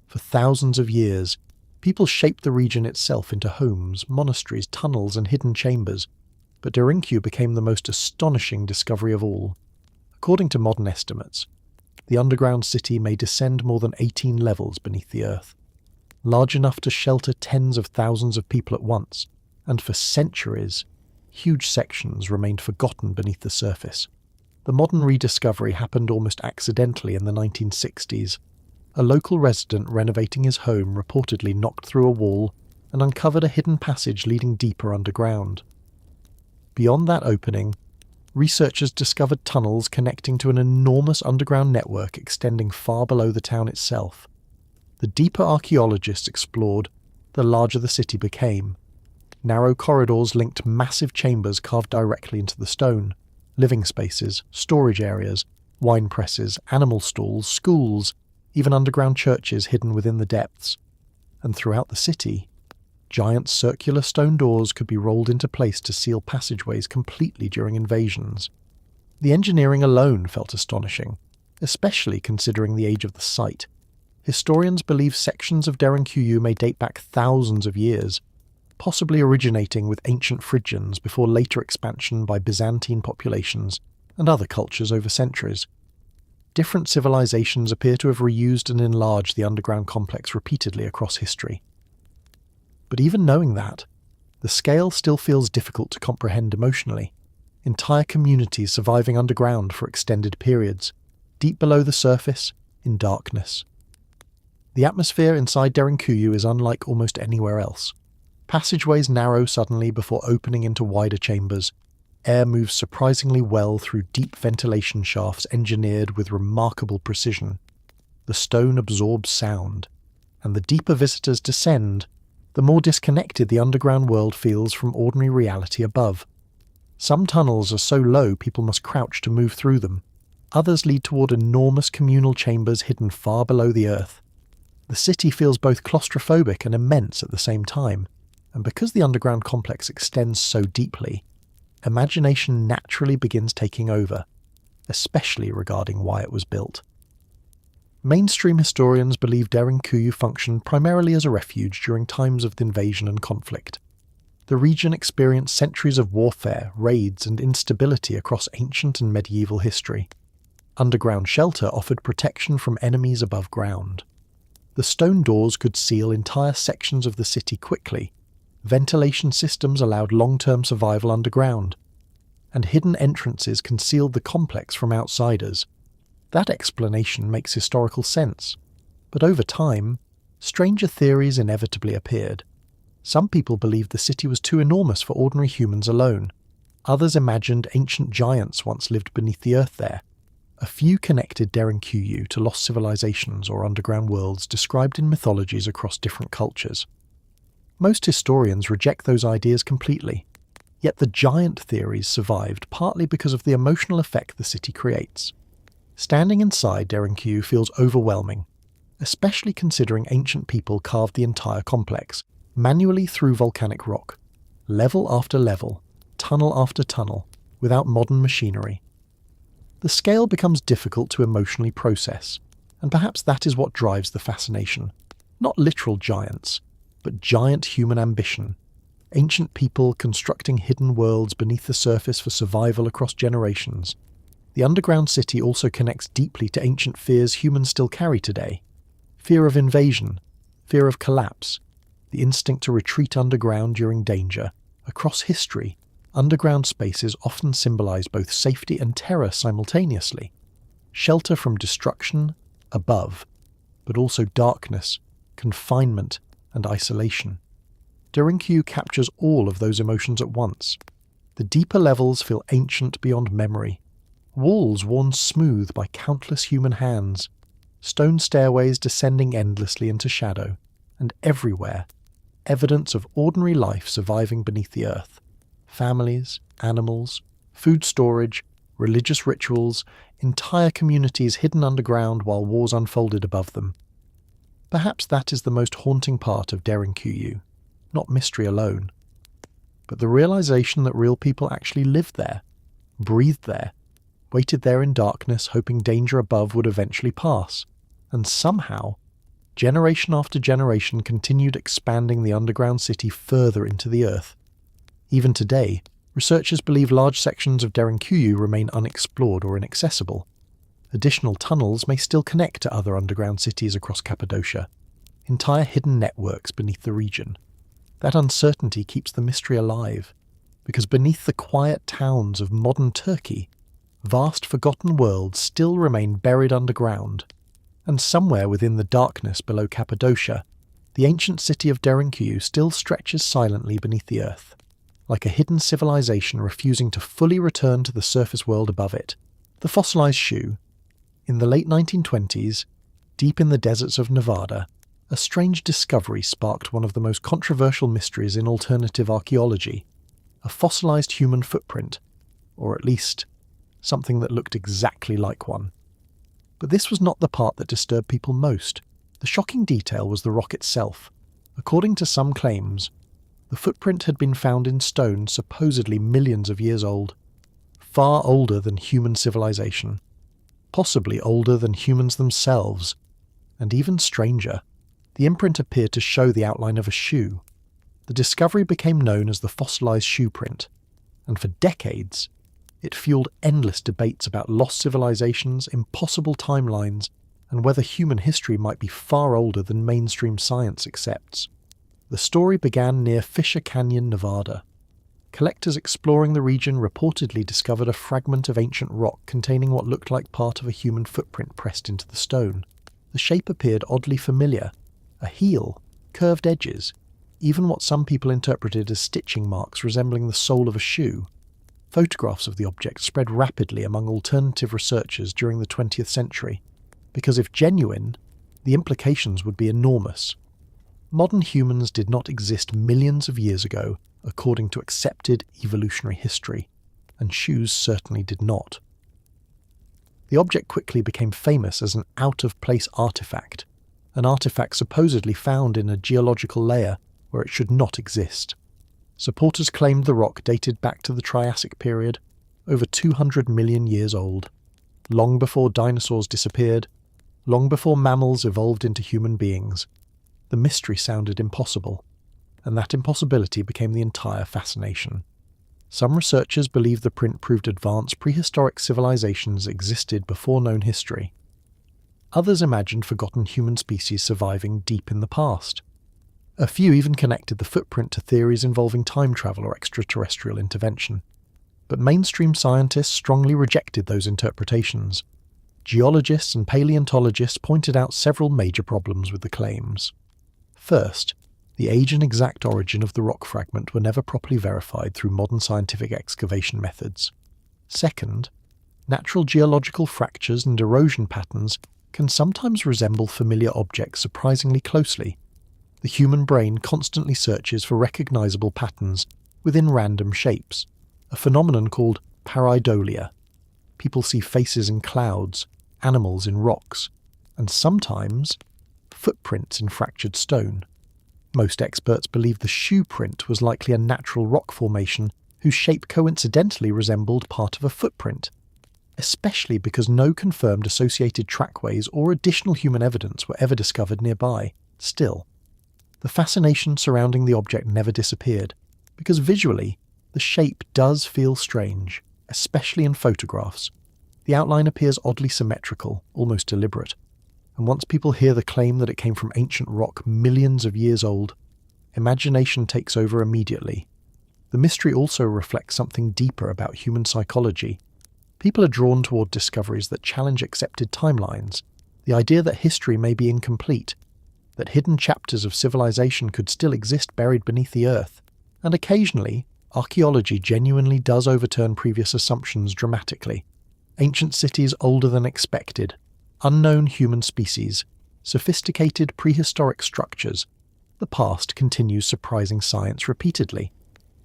For thousands of years, people shaped the region itself into homes, monasteries, tunnels, and hidden chambers, but Derinkuyu became the most astonishing discovery of all. According to modern estimates, the underground city may descend more than 18 levels beneath the earth, large enough to shelter tens of thousands of people at once, and for centuries, huge sections remained forgotten beneath the surface. The modern rediscovery happened almost accidentally in the 1960s. A local resident renovating his home reportedly knocked through a wall and uncovered a hidden passage leading deeper underground. Beyond that opening, researchers discovered tunnels connecting to an enormous underground network extending far below the town itself. The deeper archaeologists explored, the larger the city became. Narrow corridors linked massive chambers carved directly into the stone, living spaces, storage areas, wine presses, animal stalls, schools, even underground churches hidden within the depths. And throughout the city, giant circular stone doors could be rolled into place to seal passageways completely during invasions. The engineering alone felt astonishing, especially considering the age of the site. Historians believe sections of Derinkuyu may date back thousands of years, possibly originating with ancient Phrygians before later expansion by Byzantine populations and other cultures over centuries. Different civilizations appear to have reused and enlarged the underground complex repeatedly across history. But even knowing that, the scale still feels difficult to comprehend emotionally. Entire communities surviving underground for extended periods, deep below the surface, in darkness. The atmosphere inside Derinkuyu is unlike almost anywhere else. Passageways narrow suddenly before opening into wider chambers. Air moves surprisingly well through deep ventilation shafts engineered with remarkable precision. The stone absorbs sound, and the deeper visitors descend, the more disconnected the underground world feels from ordinary reality above. Some tunnels are so low people must crouch to move through them. Others lead toward enormous communal chambers hidden far below the earth. The city feels both claustrophobic and immense at the same time, and because the underground complex extends so deeply, imagination naturally begins taking over, especially regarding why it was built. Mainstream historians believe Derinkuyu functioned primarily as a refuge during times of invasion and conflict. The region experienced centuries of warfare, raids, and instability across ancient and medieval history. Underground shelter offered protection from enemies above ground. The stone doors could seal entire sections of the city quickly. Ventilation systems allowed long-term survival underground, and hidden entrances concealed the complex from outsiders. That explanation makes historical sense, but over time, stranger theories inevitably appeared. Some people believed the city was too enormous for ordinary humans alone. Others imagined ancient giants once lived beneath the earth there. A few connected Derinkuyu to lost civilizations or underground worlds described in mythologies across different cultures. Most historians reject those ideas completely, yet the giant theories survived partly because of the emotional effect the city creates. Standing inside Derinkuyu feels overwhelming, especially considering ancient people carved the entire complex, manually through volcanic rock, level after level, tunnel after tunnel, without modern machinery. The scale becomes difficult to emotionally process, and perhaps that is what drives the fascination. Not literal giants, but giant human ambition. Ancient people constructing hidden worlds beneath the surface for survival across generations. The underground city also connects deeply to ancient fears humans still carry today. Fear of invasion, fear of collapse, the instinct to retreat underground during danger. Across history, underground spaces often symbolize both safety and terror simultaneously. Shelter from destruction, above, but also darkness, confinement, and isolation. Derinkuyu captures all of those emotions at once. The deeper levels feel ancient beyond memory. Walls worn smooth by countless human hands. Stone stairways descending endlessly into shadow. And everywhere, evidence of ordinary life surviving beneath the earth. Families, animals, food storage, religious rituals, entire communities hidden underground while wars unfolded above them. Perhaps that is the most haunting part of Derinkuyu, not mystery alone, but the realization that real people actually lived there, breathed there, waited there in darkness hoping danger above would eventually pass, and somehow, generation after generation continued expanding the underground city further into the earth. Even today, researchers believe large sections of Derinkuyu remain unexplored or inaccessible. Additional tunnels may still connect to other underground cities across Cappadocia, entire hidden networks beneath the region. That uncertainty keeps the mystery alive, because beneath the quiet towns of modern Turkey, vast forgotten worlds still remain buried underground, and somewhere within the darkness below Cappadocia, the ancient city of Derinkuyu still stretches silently beneath the earth, like a hidden civilization refusing to fully return to the surface world above it. The fossilized shoe. In the late 1920s, deep in the deserts of Nevada, a strange discovery sparked one of the most controversial mysteries in alternative archaeology: a fossilized human footprint, or at least something that looked exactly like one. But this was not the part that disturbed people most. The shocking detail was the rock itself. According to some claims, the footprint had been found in stone supposedly millions of years old, far older than human civilization, possibly older than humans themselves, and even stranger, the imprint appeared to show the outline of a shoe. The discovery became known as the fossilized shoe print, and for decades, it fueled endless debates about lost civilizations, impossible timelines, and whether human history might be far older than mainstream science accepts. The story began near Fisher Canyon, Nevada. Collectors exploring the region reportedly discovered a fragment of ancient rock containing what looked like part of a human footprint pressed into the stone. The shape appeared oddly familiar: a heel, curved edges, even what some people interpreted as stitching marks resembling the sole of a shoe. Photographs of the object spread rapidly among alternative researchers during the 20th century, because if genuine, the implications would be enormous. Modern humans did not exist millions of years ago, according to accepted evolutionary history, and shoes certainly did not. The object quickly became famous as an out-of-place artifact, an artifact supposedly found in a geological layer where it should not exist. Supporters claimed the rock dated back to the Triassic period, over 200 million years old, long before dinosaurs disappeared, long before mammals evolved into human beings. The mystery sounded impossible, and that impossibility became the entire fascination. Some researchers believe the print proved advanced prehistoric civilizations existed before known history. Others imagined forgotten human species surviving deep in the past. A few even connected the footprint to theories involving time travel or extraterrestrial intervention. But mainstream scientists strongly rejected those interpretations. Geologists and paleontologists pointed out several major problems with the claims. First, the age and exact origin of the rock fragment were never properly verified through modern scientific excavation methods. Second, natural geological fractures and erosion patterns can sometimes resemble familiar objects surprisingly closely. The human brain constantly searches for recognizable patterns within random shapes, a phenomenon called pareidolia. People see faces in clouds, animals in rocks, and sometimes footprints in fractured stone. Most experts believe the shoe print was likely a natural rock formation whose shape coincidentally resembled part of a footprint, especially because no confirmed associated trackways or additional human evidence were ever discovered nearby. Still, the fascination surrounding the object never disappeared, because visually, the shape does feel strange, especially in photographs. The outline appears oddly symmetrical, almost deliberate, and once people hear the claim that it came from ancient rock millions of years old, imagination takes over immediately. The mystery also reflects something deeper about human psychology. People are drawn toward discoveries that challenge accepted timelines, the idea that history may be incomplete, that hidden chapters of civilization could still exist buried beneath the earth, and occasionally, archaeology genuinely does overturn previous assumptions dramatically. Ancient cities older than expected, unknown human species, sophisticated prehistoric structures. The past continues surprising science repeatedly.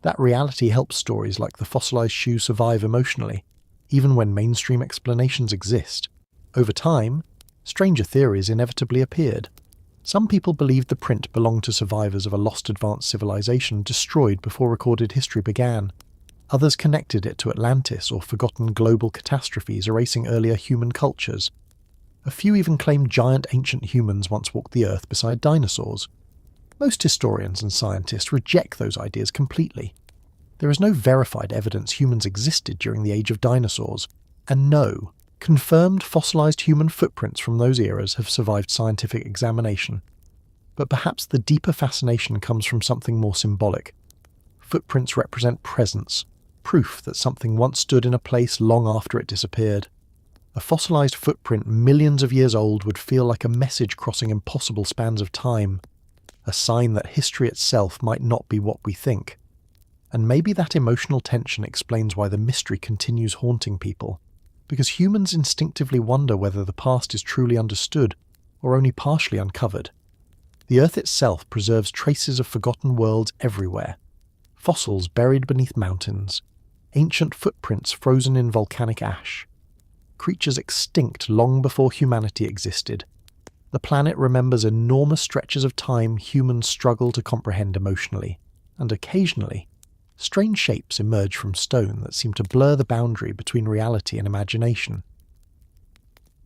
That reality helps stories like the fossilized shoe survive emotionally. even when mainstream explanations exist. Over time, stranger theories inevitably appeared. Some people believed the print belonged to survivors of a lost advanced civilization destroyed before recorded history began. Others connected it to Atlantis or forgotten global catastrophes erasing earlier human cultures. A few even claimed giant ancient humans once walked the earth beside dinosaurs. Most historians and scientists reject those ideas completely. There is no verified evidence humans existed during the age of dinosaurs, and no confirmed fossilized human footprints from those eras have survived scientific examination. But perhaps the deeper fascination comes from something more symbolic. Footprints represent presence, proof that something once stood in a place long after it disappeared. A fossilized footprint millions of years old would feel like a message crossing impossible spans of time, a sign that history itself might not be what we think. And maybe that emotional tension explains why the mystery continues haunting people, because humans instinctively wonder whether the past is truly understood or only partially uncovered. The Earth itself preserves traces of forgotten worlds everywhere. Fossils buried beneath mountains, ancient footprints frozen in volcanic ash, creatures extinct long before humanity existed. The planet remembers enormous stretches of time humans struggle to comprehend emotionally, and occasionally, strange shapes emerge from stone that seem to blur the boundary between reality and imagination.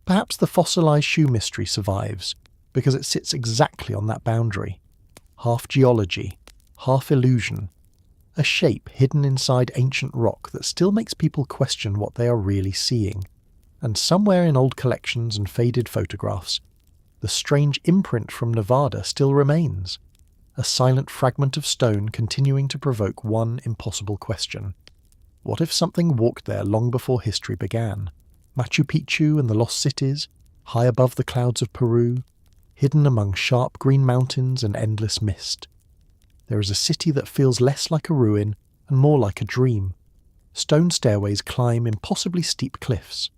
Perhaps the fossilized shoe mystery survives because it sits exactly on that boundary. Half geology, half illusion, a shape hidden inside ancient rock that still makes people question what they are really seeing. And somewhere in old collections and faded photographs, the strange imprint from Nevada still remains. A silent fragment of stone continuing to provoke one impossible question. What if something walked there long before history began? Machu Picchu and the lost cities, high above the clouds of Peru, hidden among sharp green mountains and endless mist. There is a city that feels less like a ruin and more like a dream. Stone stairways climb impossibly steep cliffs.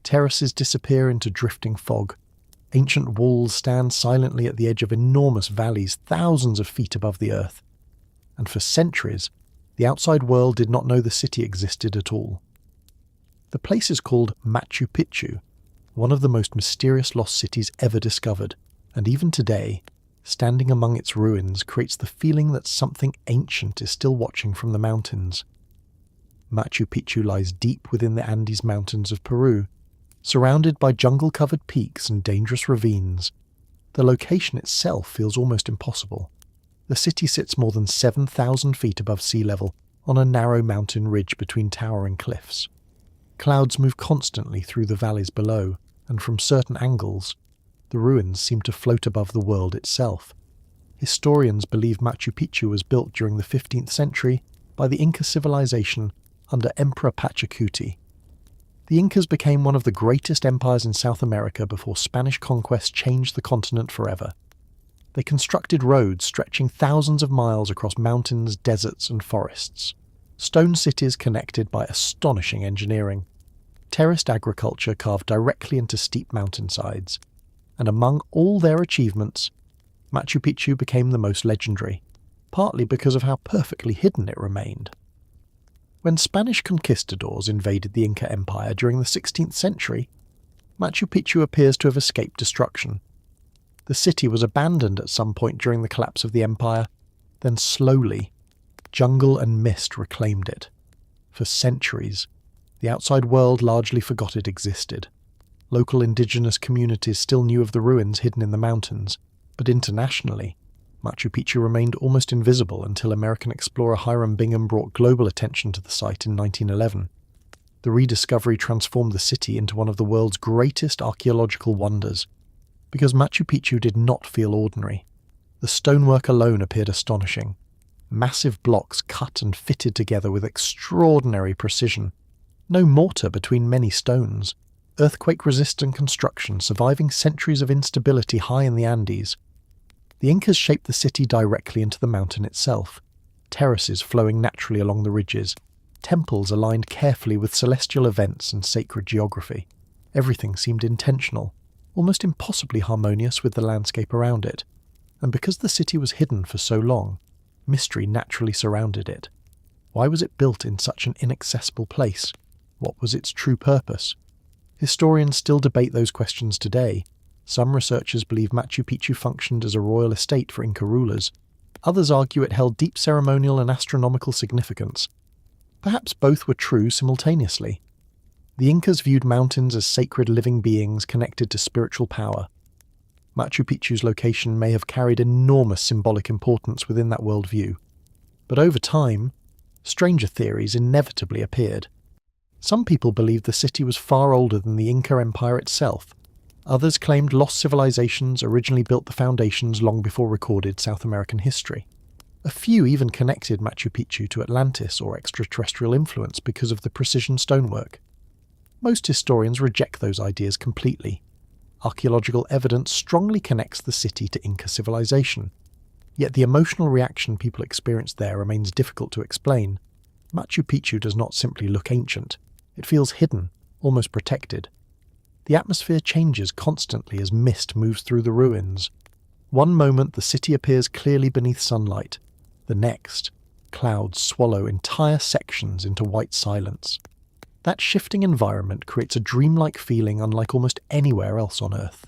Terraces disappear into drifting fog. Ancient walls stand silently at the edge of enormous valleys thousands of feet above the earth. And for centuries, the outside world did not know the city existed at all. The place is called Machu Picchu, one of the most mysterious lost cities ever discovered, and even today, standing among its ruins creates the feeling that something ancient is still watching from the mountains. Machu Picchu lies deep within the Andes Mountains of Peru, surrounded by jungle-covered peaks and dangerous ravines. The location itself feels almost impossible. The city sits more than 7,000 feet above sea level on a narrow mountain ridge between towering cliffs. Clouds move constantly through the valleys below, and from certain angles, the ruins seem to float above the world itself. Historians believe Machu Picchu was built during the 15th century by the Inca civilization under Emperor Pachacuti. The Incas became one of the greatest empires in South America before Spanish conquest changed the continent forever. They constructed roads stretching thousands of miles across mountains, deserts, and forests. Stone cities connected by astonishing engineering. Terraced agriculture carved directly into steep mountainsides. And among all their achievements, Machu Picchu became the most legendary, partly because of how perfectly hidden it remained. When Spanish conquistadors invaded the Inca Empire during the 16th century, Machu Picchu appears to have escaped destruction. The city was abandoned at some point during the collapse of the empire, then slowly, jungle and mist reclaimed it. For centuries, the outside world largely forgot it existed. Local indigenous communities still knew of the ruins hidden in the mountains, but internationally, Machu Picchu remained almost invisible until American explorer Hiram Bingham brought global attention to the site in 1911. The rediscovery transformed the city into one of the world's greatest archaeological wonders, because Machu Picchu did not feel ordinary. The stonework alone appeared astonishing. Massive blocks cut and fitted together with extraordinary precision. No mortar between many stones. Earthquake-resistant construction surviving centuries of instability high in the Andes. The Incas shaped the city directly into the mountain itself. Terraces flowing naturally along the ridges. Temples aligned carefully with celestial events and sacred geography. Everything seemed intentional, almost impossibly harmonious with the landscape around it. And because the city was hidden for so long, mystery naturally surrounded it. Why was it built in such an inaccessible place? What was its true purpose? Historians still debate those questions today. Some researchers believe Machu Picchu functioned as a royal estate for Inca rulers. Others argue it held deep ceremonial and astronomical significance. Perhaps both were true simultaneously. The Incas viewed mountains as sacred living beings connected to spiritual power. Machu Picchu's location may have carried enormous symbolic importance within that worldview. But over time, stranger theories inevitably appeared. Some people believed the city was far older than the Inca Empire itself. Others claimed lost civilizations originally built the foundations long before recorded South American history. A few even connected Machu Picchu to Atlantis or extraterrestrial influence because of the precision stonework. Most historians reject those ideas completely. Archaeological evidence strongly connects the city to Inca civilization. Yet the emotional reaction people experienced there remains difficult to explain. Machu Picchu does not simply look ancient. It feels hidden, almost protected. The atmosphere changes constantly as mist moves through the ruins. One moment the city appears clearly beneath sunlight. The next, clouds swallow entire sections into white silence. That shifting environment creates a dreamlike feeling unlike almost anywhere else on Earth.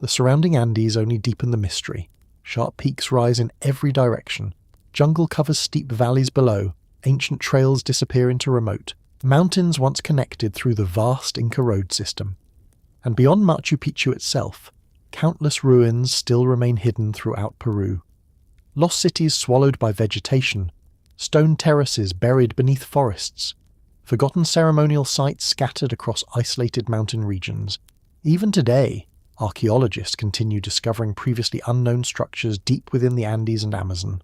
The surrounding Andes only deepen the mystery. Sharp peaks rise in every direction. Jungle covers steep valleys below. Ancient trails disappear into remote. Mountains once connected through the vast Inca road system. And beyond Machu Picchu itself, countless ruins still remain hidden throughout Peru. Lost cities swallowed by vegetation, stone terraces buried beneath forests, forgotten ceremonial sites scattered across isolated mountain regions. Even today, archaeologists continue discovering previously unknown structures deep within the Andes and Amazon.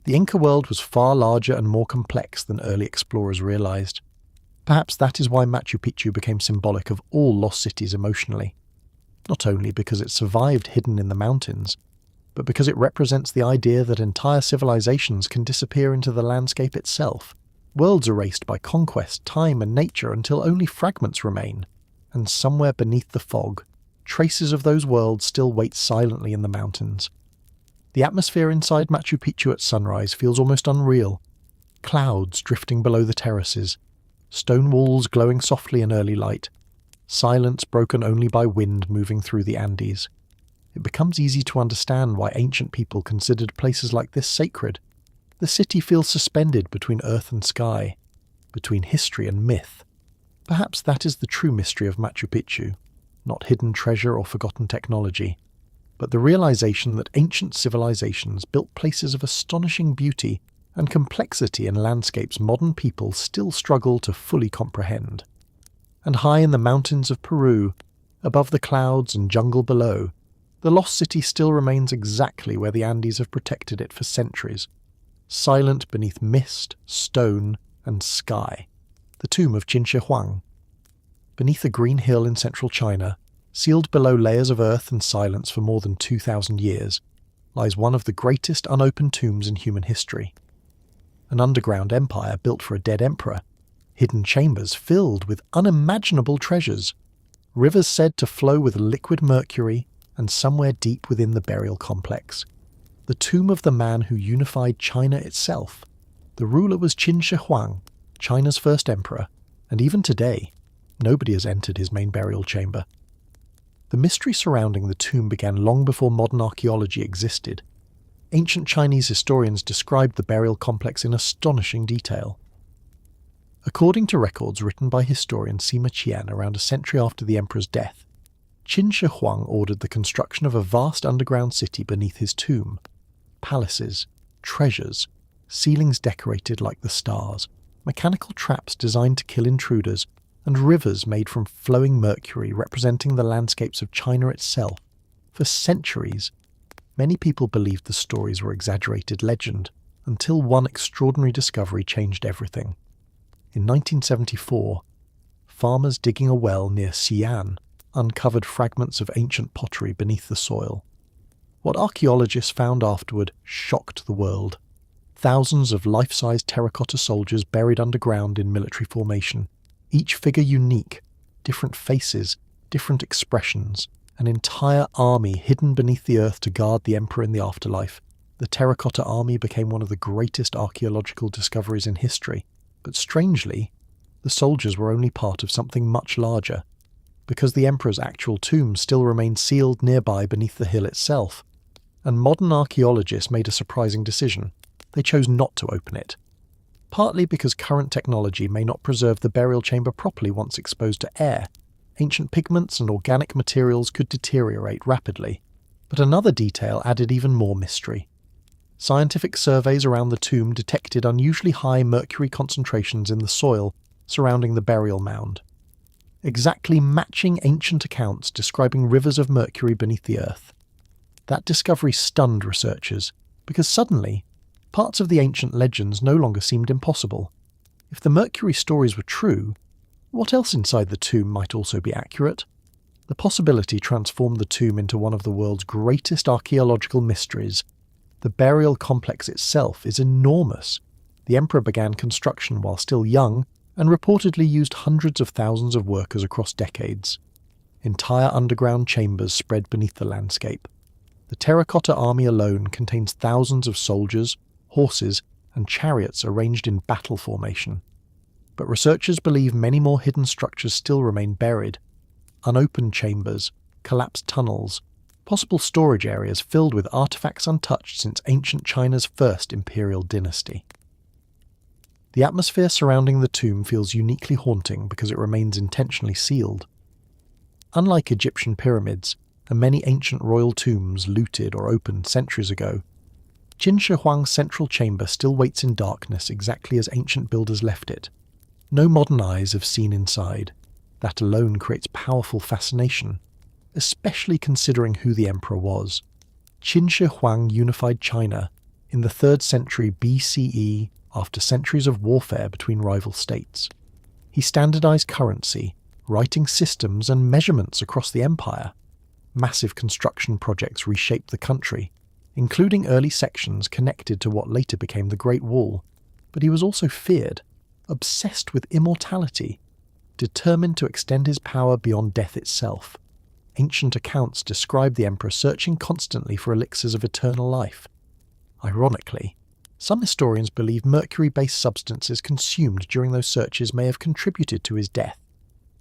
The Inca world was far larger and more complex than early explorers realized. Perhaps that is why Machu Picchu became symbolic of all lost cities emotionally. Not only because it survived hidden in the mountains, but because it represents the idea that entire civilizations can disappear into the landscape itself. Worlds erased by conquest, time and nature until only fragments remain. And somewhere beneath the fog, traces of those worlds still wait silently in the mountains. The atmosphere inside Machu Picchu at sunrise feels almost unreal. Clouds drifting below the terraces, stone walls glowing softly in early light, silence broken only by wind moving through the Andes. It becomes easy to understand why ancient people considered places like this sacred. The city feels suspended between earth and sky, between history and myth. Perhaps that is the true mystery of Machu Picchu, not hidden treasure or forgotten technology, but the realization that ancient civilizations built places of astonishing beauty and complexity in landscapes modern people still struggle to fully comprehend. And high in the mountains of Peru, above the clouds and jungle below, the lost city still remains exactly where the Andes have protected it for centuries, silent beneath mist, stone, and sky. The tomb of Qin Shi Huang. Beneath a green hill in central China, sealed below layers of earth and silence for more than 2,000 years, lies one of the greatest unopened tombs in human history. An underground empire built for a dead emperor, hidden chambers filled with unimaginable treasures, rivers said to flow with liquid mercury, and somewhere deep within the burial complex, the tomb of the man who unified China itself. The ruler was Qin Shi Huang, China's first emperor, and even today, nobody has entered his main burial chamber. The mystery surrounding the tomb began long before modern archaeology existed. Ancient Chinese historians described the burial complex in astonishing detail. According to records written by historian Sima Qian around a century after the emperor's death, Qin Shi Huang ordered the construction of a vast underground city beneath his tomb. Palaces, treasures, ceilings decorated like the stars, mechanical traps designed to kill intruders, and rivers made from flowing mercury representing the landscapes of China itself. For centuries, many people believed the stories were exaggerated legend, until one extraordinary discovery changed everything. In 1974, farmers digging a well near Xi'an uncovered fragments of ancient pottery beneath the soil. What archaeologists found afterward shocked the world. Thousands of life-size terracotta soldiers buried underground in military formation, each figure unique, different faces, different expressions, an entire army hidden beneath the earth to guard the emperor in the afterlife. The terracotta army became one of the greatest archaeological discoveries in history, but strangely, the soldiers were only part of something much larger. Because the emperor's actual tomb still remained sealed nearby beneath the hill itself, and modern archaeologists made a surprising decision. They chose not to open it. Partly because current technology may not preserve the burial chamber properly once exposed to air. Ancient pigments and organic materials could deteriorate rapidly. But another detail added even more mystery. Scientific surveys around the tomb detected unusually high mercury concentrations in the soil surrounding the burial mound, exactly matching ancient accounts describing rivers of mercury beneath the earth. That discovery stunned researchers, because suddenly, parts of the ancient legends no longer seemed impossible. If the mercury stories were true, what else inside the tomb might also be accurate? The possibility transformed the tomb into one of the world's greatest archaeological mysteries. The burial complex itself is enormous. The emperor began construction while still young, and reportedly used hundreds of thousands of workers across decades. Entire underground chambers spread beneath the landscape. The terracotta army alone contains thousands of soldiers, horses, and chariots arranged in battle formation. But researchers believe many more hidden structures still remain buried. Unopened chambers, collapsed tunnels, possible storage areas filled with artifacts untouched since ancient China's first imperial dynasty. The atmosphere surrounding the tomb feels uniquely haunting because it remains intentionally sealed. Unlike Egyptian pyramids and many ancient royal tombs looted or opened centuries ago, Qin Shi Huang's central chamber still waits in darkness exactly as ancient builders left it. No modern eyes have seen inside. That alone creates powerful fascination, especially considering who the emperor was. Qin Shi Huang unified China in the 3rd century BCE after centuries of warfare between rival states. He standardized currency, writing systems and measurements across the empire. Massive construction projects reshaped the country, including early sections connected to what later became the Great Wall. But he was also feared, obsessed with immortality, determined to extend his power beyond death itself. Ancient accounts describe the emperor searching constantly for elixirs of eternal life. Ironically, some historians believe mercury-based substances consumed during those searches may have contributed to his death.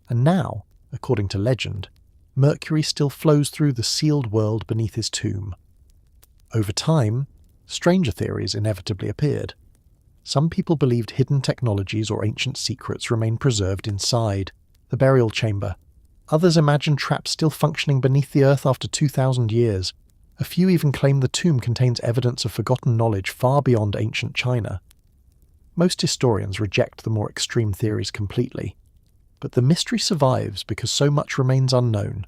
And now, according to legend, mercury still flows through the sealed world beneath his tomb. Over time, stranger theories inevitably appeared. Some people believed hidden technologies or ancient secrets remain preserved inside the burial chamber. Others imagined traps still functioning beneath the earth after 2,000 years. A few even claim the tomb contains evidence of forgotten knowledge far beyond ancient China. Most historians reject the more extreme theories completely, but the mystery survives because so much remains unknown.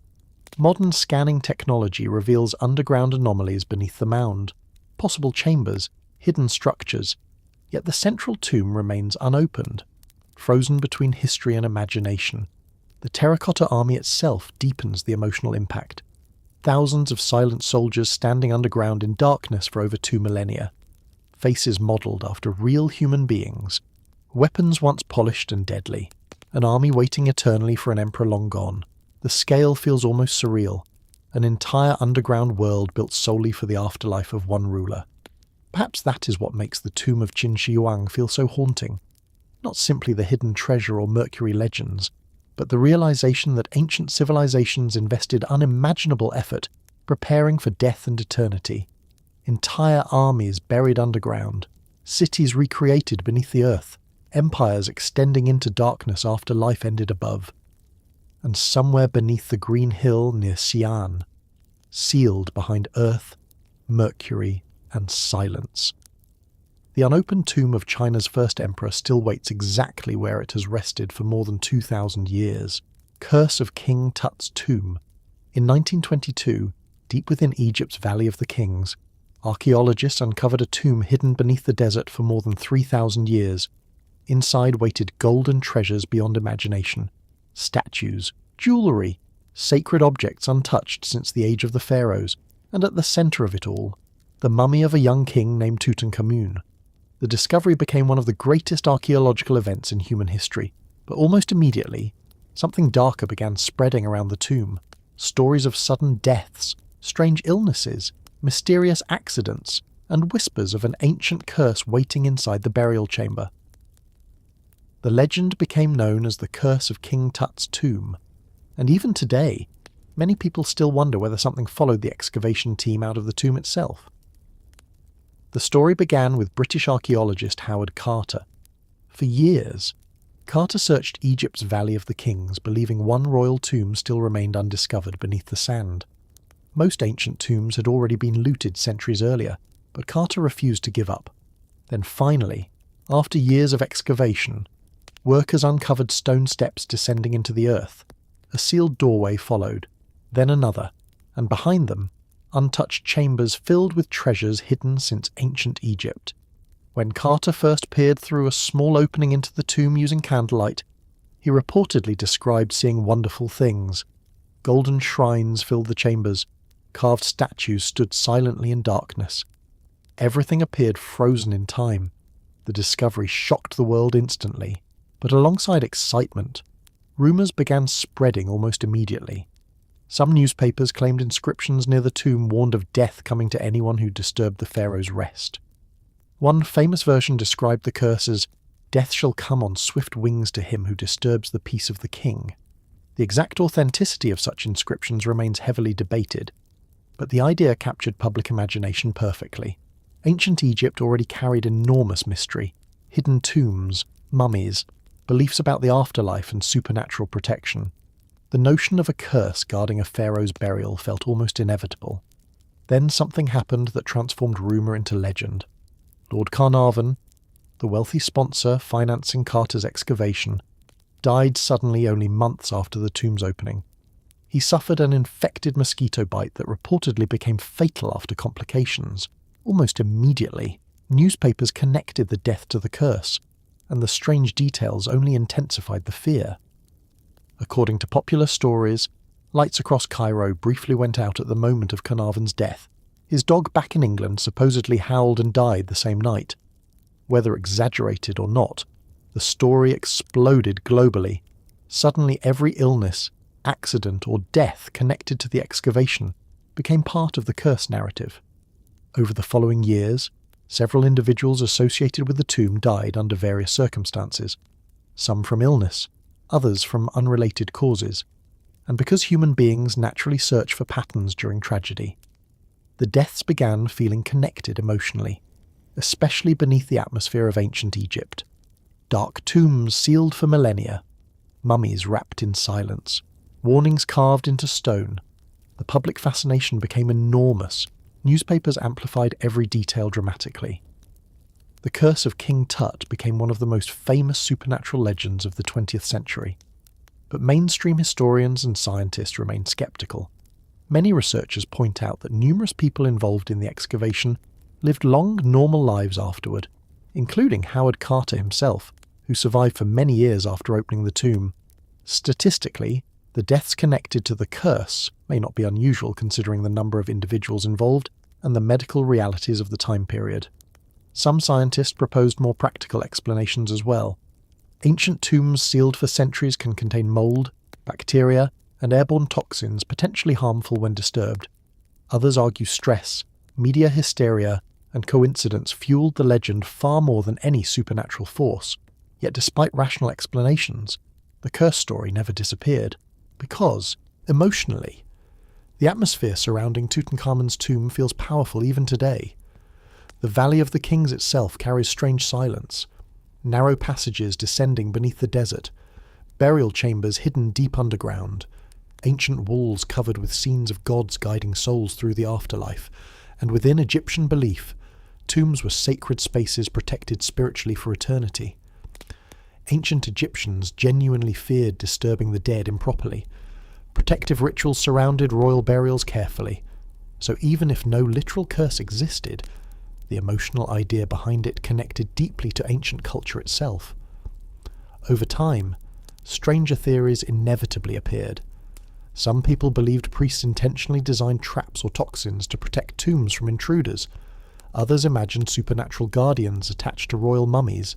Modern scanning technology reveals underground anomalies beneath the mound, possible chambers, hidden structures, yet the central tomb remains unopened, frozen between history and imagination. The terracotta army itself deepens the emotional impact. Thousands of silent soldiers standing underground in darkness for over 2 millennia. Faces modelled after real human beings. Weapons once polished and deadly. An army waiting eternally for an emperor long gone. The scale feels almost surreal. An entire underground world built solely for the afterlife of one ruler. Perhaps that is what makes the tomb of Qin Shi Huang feel so haunting. Not simply the hidden treasure or Mercury legends, but the realization that ancient civilizations invested unimaginable effort preparing for death and eternity. Entire armies buried underground, cities recreated beneath the earth, empires extending into darkness after life ended above. And somewhere beneath the green hill near Xi'an, sealed behind earth, mercury, and silence. The unopened tomb of China's first emperor still waits exactly where it has rested for more than 2,000 years. Curse of King Tut's tomb. In 1922, deep within Egypt's Valley of the Kings, archaeologists uncovered a tomb hidden beneath the desert for more than 3,000 years. Inside waited golden treasures beyond imagination. Statues, jewellery, sacred objects untouched since the age of the pharaohs, and at the centre of it all, the mummy of a young king named Tutankhamun. The discovery became one of the greatest archaeological events in human history, but almost immediately, something darker began spreading around the tomb. Stories of sudden deaths, strange illnesses, mysterious accidents, and whispers of an ancient curse waiting inside the burial chamber. The legend became known as the Curse of King Tut's Tomb, and even today, many people still wonder whether something followed the excavation team out of the tomb itself. The story began with British archaeologist Howard Carter. For years, Carter searched Egypt's Valley of the Kings, believing one royal tomb still remained undiscovered beneath the sand. Most ancient tombs had already been looted centuries earlier, but Carter refused to give up. Then finally, after years of excavation, workers uncovered stone steps descending into the earth. A sealed doorway followed, then another, and behind them, untouched chambers filled with treasures hidden since ancient Egypt. When Carter first peered through a small opening into the tomb using candlelight, he reportedly described seeing wonderful things. Golden shrines filled the chambers, carved statues stood silently in darkness. Everything appeared frozen in time. The discovery shocked the world instantly, but alongside excitement, rumours began spreading almost immediately. Some newspapers claimed inscriptions near the tomb warned of death coming to anyone who disturbed the pharaoh's rest. One famous version described the curse as, "Death shall come on swift wings to him who disturbs the peace of the king." The exact authenticity of such inscriptions remains heavily debated, but the idea captured public imagination perfectly. Ancient Egypt already carried enormous mystery, hidden tombs, mummies, beliefs about the afterlife and supernatural protection. The notion of a curse guarding a pharaoh's burial felt almost inevitable. Then something happened that transformed rumour into legend. Lord Carnarvon, the wealthy sponsor financing Carter's excavation, died suddenly only months after the tomb's opening. He suffered an infected mosquito bite that reportedly became fatal after complications. Almost immediately, newspapers connected the death to the curse, and the strange details only intensified the fear. According to popular stories, lights across Cairo briefly went out at the moment of Carnarvon's death. His dog back in England supposedly howled and died the same night. Whether exaggerated or not, the story exploded globally. Suddenly every illness, accident or death connected to the excavation became part of the curse narrative. Over the following years, several individuals associated with the tomb died under various circumstances, some from illness, others from unrelated causes, and because human beings naturally search for patterns during tragedy, the deaths began feeling connected emotionally, especially beneath the atmosphere of ancient Egypt. Dark tombs sealed for millennia, mummies wrapped in silence, warnings carved into stone. The public fascination became enormous. Newspapers amplified every detail dramatically. The curse of King Tut became one of the most famous supernatural legends of the 20th century. But mainstream historians and scientists remain skeptical. Many researchers point out that numerous people involved in the excavation lived long, normal lives afterward, including Howard Carter himself, who survived for many years after opening the tomb. Statistically, the deaths connected to the curse may not be unusual considering the number of individuals involved and the medical realities of the time period. Some scientists proposed more practical explanations as well. Ancient tombs sealed for centuries can contain mold, bacteria, and airborne toxins potentially harmful when disturbed. Others argue stress, media hysteria, and coincidence fueled the legend far more than any supernatural force. Yet despite rational explanations, the curse story never disappeared. Because, emotionally, the atmosphere surrounding Tutankhamun's tomb feels powerful even today. The Valley of the Kings itself carries strange silence. Narrow passages descending beneath the desert, burial chambers hidden deep underground, ancient walls covered with scenes of gods guiding souls through the afterlife, and within Egyptian belief, tombs were sacred spaces protected spiritually for eternity. Ancient Egyptians genuinely feared disturbing the dead improperly. Protective rituals surrounded royal burials carefully, so even if no literal curse existed, the emotional idea behind it connected deeply to ancient culture itself. Over time, stranger theories inevitably appeared. Some people believed priests intentionally designed traps or toxins to protect tombs from intruders. Others imagined supernatural guardians attached to royal mummies.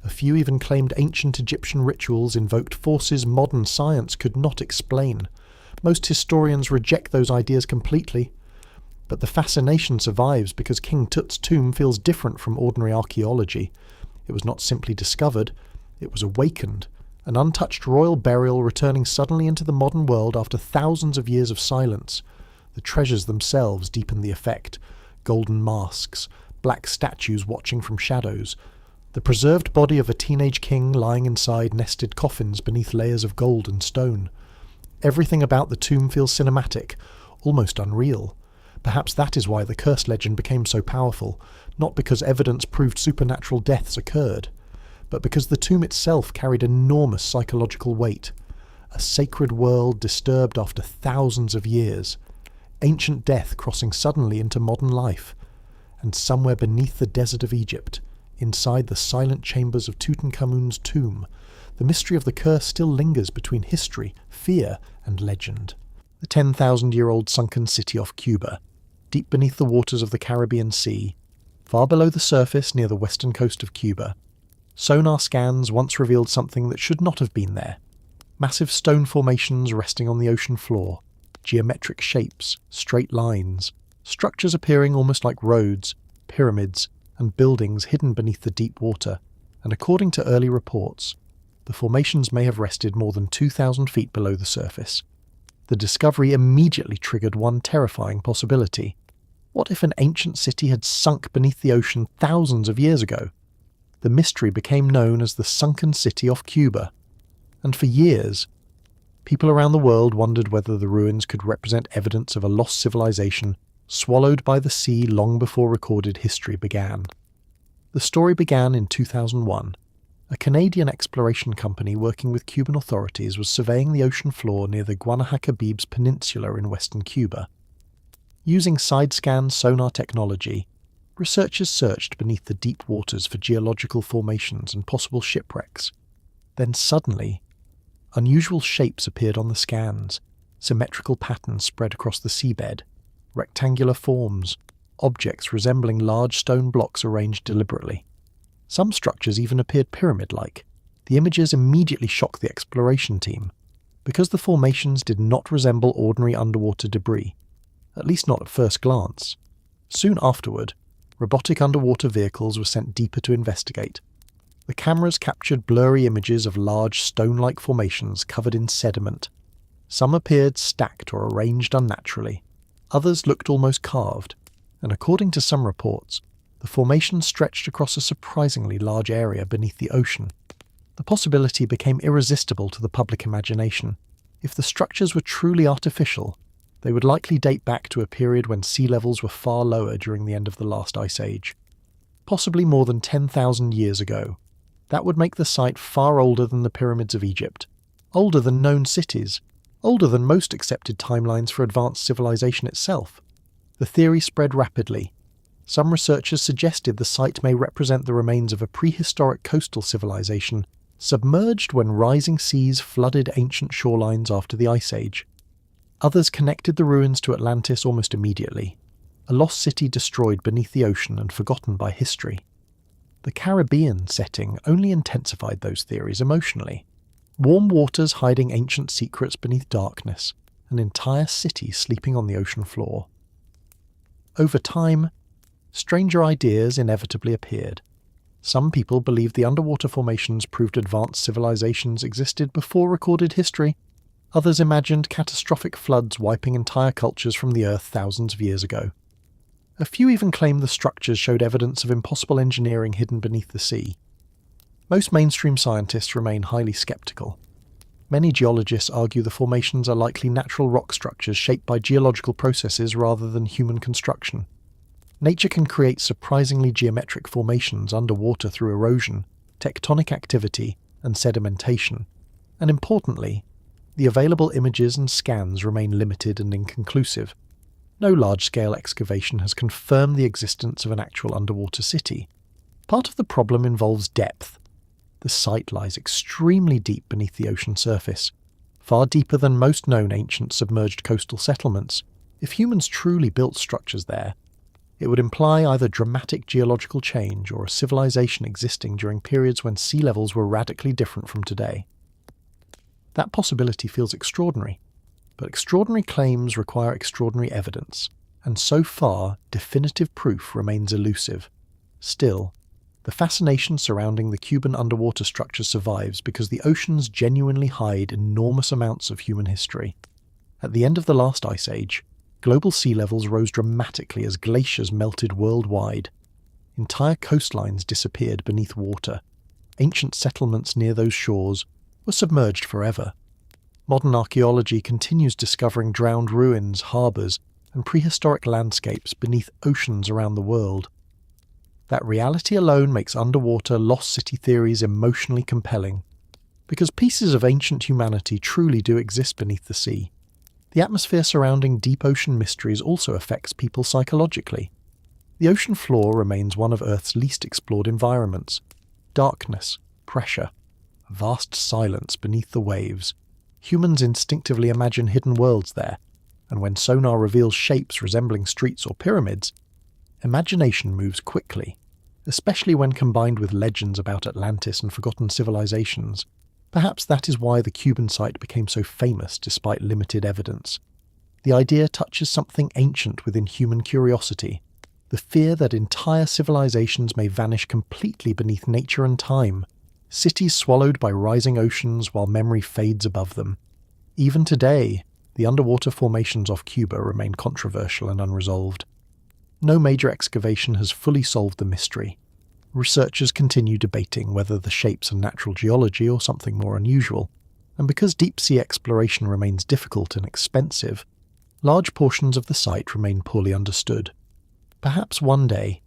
A few even claimed ancient Egyptian rituals invoked forces modern science could not explain. Most historians reject those ideas completely. But the fascination survives because King Tut's tomb feels different from ordinary archaeology. It was not simply discovered, It was awakened, an untouched royal burial returning suddenly into the modern world after thousands of years of silence. The treasures themselves deepened the effect. Golden masks, black statues watching from shadows, the preserved body of a teenage king lying inside nested coffins beneath layers of gold and stone. Everything about the tomb feels cinematic, almost unreal. Perhaps that is why the curse legend became so powerful, not because evidence proved supernatural deaths occurred, but because the tomb itself carried enormous psychological weight. A sacred world disturbed after thousands of years. Ancient death crossing suddenly into modern life. And somewhere beneath the desert of Egypt, inside the silent chambers of Tutankhamun's tomb, the mystery of the curse still lingers between history, fear, and legend. The 10,000-year-old sunken city off Cuba, deep beneath the waters of the Caribbean Sea, far below the surface near the western coast of Cuba. Sonar scans once revealed something that should not have been there. Massive stone formations resting on the ocean floor, geometric shapes, straight lines, structures appearing almost like roads, pyramids, and buildings hidden beneath the deep water, and according to early reports, the formations may have rested more than 2,000 feet below the surface. The discovery immediately triggered one terrifying possibility. What if an ancient city had sunk beneath the ocean thousands of years ago? The mystery became known as the sunken city off Cuba, and for years, people around the world wondered whether the ruins could represent evidence of a lost civilization swallowed by the sea long before recorded history began. The story began in 2001. A Canadian exploration company working with Cuban authorities was surveying the ocean floor near the Guanahacabibes Peninsula in western Cuba. Using side-scan sonar technology, researchers searched beneath the deep waters for geological formations and possible shipwrecks. Then suddenly, unusual shapes appeared on the scans, symmetrical patterns spread across the seabed, rectangular forms, objects resembling large stone blocks arranged deliberately. Some structures even appeared pyramid-like. The images immediately shocked the exploration team, because the formations did not resemble ordinary underwater debris, at least not at first glance. Soon afterward, robotic underwater vehicles were sent deeper to investigate. The cameras captured blurry images of large stone-like formations covered in sediment. Some appeared stacked or arranged unnaturally. Others looked almost carved, and according to some reports, the formation stretched across a surprisingly large area beneath the ocean. The possibility became irresistible to the public imagination. If the structures were truly artificial, they would likely date back to a period when sea levels were far lower during the end of the last ice age. Possibly more than 10,000 years ago. That would make the site far older than the pyramids of Egypt, older than known cities, older than most accepted timelines for advanced civilization itself. The theory spread rapidly. Some researchers suggested the site may represent the remains of a prehistoric coastal civilization submerged when rising seas flooded ancient shorelines after the Ice Age. Others connected the ruins to Atlantis almost immediately, a lost city destroyed beneath the ocean and forgotten by history. The Caribbean setting only intensified those theories emotionally. Warm waters hiding ancient secrets beneath darkness, an entire city sleeping on the ocean floor. Over time, stranger ideas inevitably appeared. Some people believed the underwater formations proved advanced civilizations existed before recorded history. Others imagined catastrophic floods wiping entire cultures from the earth thousands of years ago. A few even claimed the structures showed evidence of impossible engineering hidden beneath the sea. Most mainstream scientists remain highly skeptical. Many geologists argue the formations are likely natural rock structures shaped by geological processes rather than human construction. Nature can create surprisingly geometric formations underwater through erosion, tectonic activity, and sedimentation. And importantly, the available images and scans remain limited and inconclusive. No large-scale excavation has confirmed the existence of an actual underwater city. Part of the problem involves depth. The site lies extremely deep beneath the ocean surface, far deeper than most known ancient submerged coastal settlements. If humans truly built structures there, it would imply either dramatic geological change or a civilization existing during periods when sea levels were radically different from today. That possibility feels extraordinary, but extraordinary claims require extraordinary evidence, and so far definitive proof remains elusive. Still, The fascination surrounding the Cuban underwater structure survives because the oceans genuinely hide enormous amounts of human history. At the end of the last ice age, global sea levels rose dramatically as glaciers melted worldwide. Entire coastlines disappeared beneath water. Ancient settlements near those shores were submerged forever. Modern archaeology continues discovering drowned ruins, harbours, and prehistoric landscapes beneath oceans around the world. That reality alone makes underwater lost city theories emotionally compelling, because pieces of ancient humanity truly do exist beneath the sea. The atmosphere surrounding deep ocean mysteries also affects people psychologically. The ocean floor remains one of Earth's least explored environments. Darkness, pressure, vast silence beneath the waves. Humans instinctively imagine hidden worlds there, and when sonar reveals shapes resembling streets or pyramids, imagination moves quickly, especially when combined with legends about Atlantis and forgotten civilizations. Perhaps that is why the Cuban site became so famous despite limited evidence. The idea touches something ancient within human curiosity, the fear that entire civilizations may vanish completely beneath nature and time, cities swallowed by rising oceans while memory fades above them. Even today, the underwater formations off Cuba remain controversial and unresolved. No major excavation has fully solved the mystery. Researchers continue debating whether the shapes are natural geology or something more unusual, and because deep-sea exploration remains difficult and expensive, large portions of the site remain poorly understood. Perhaps one day,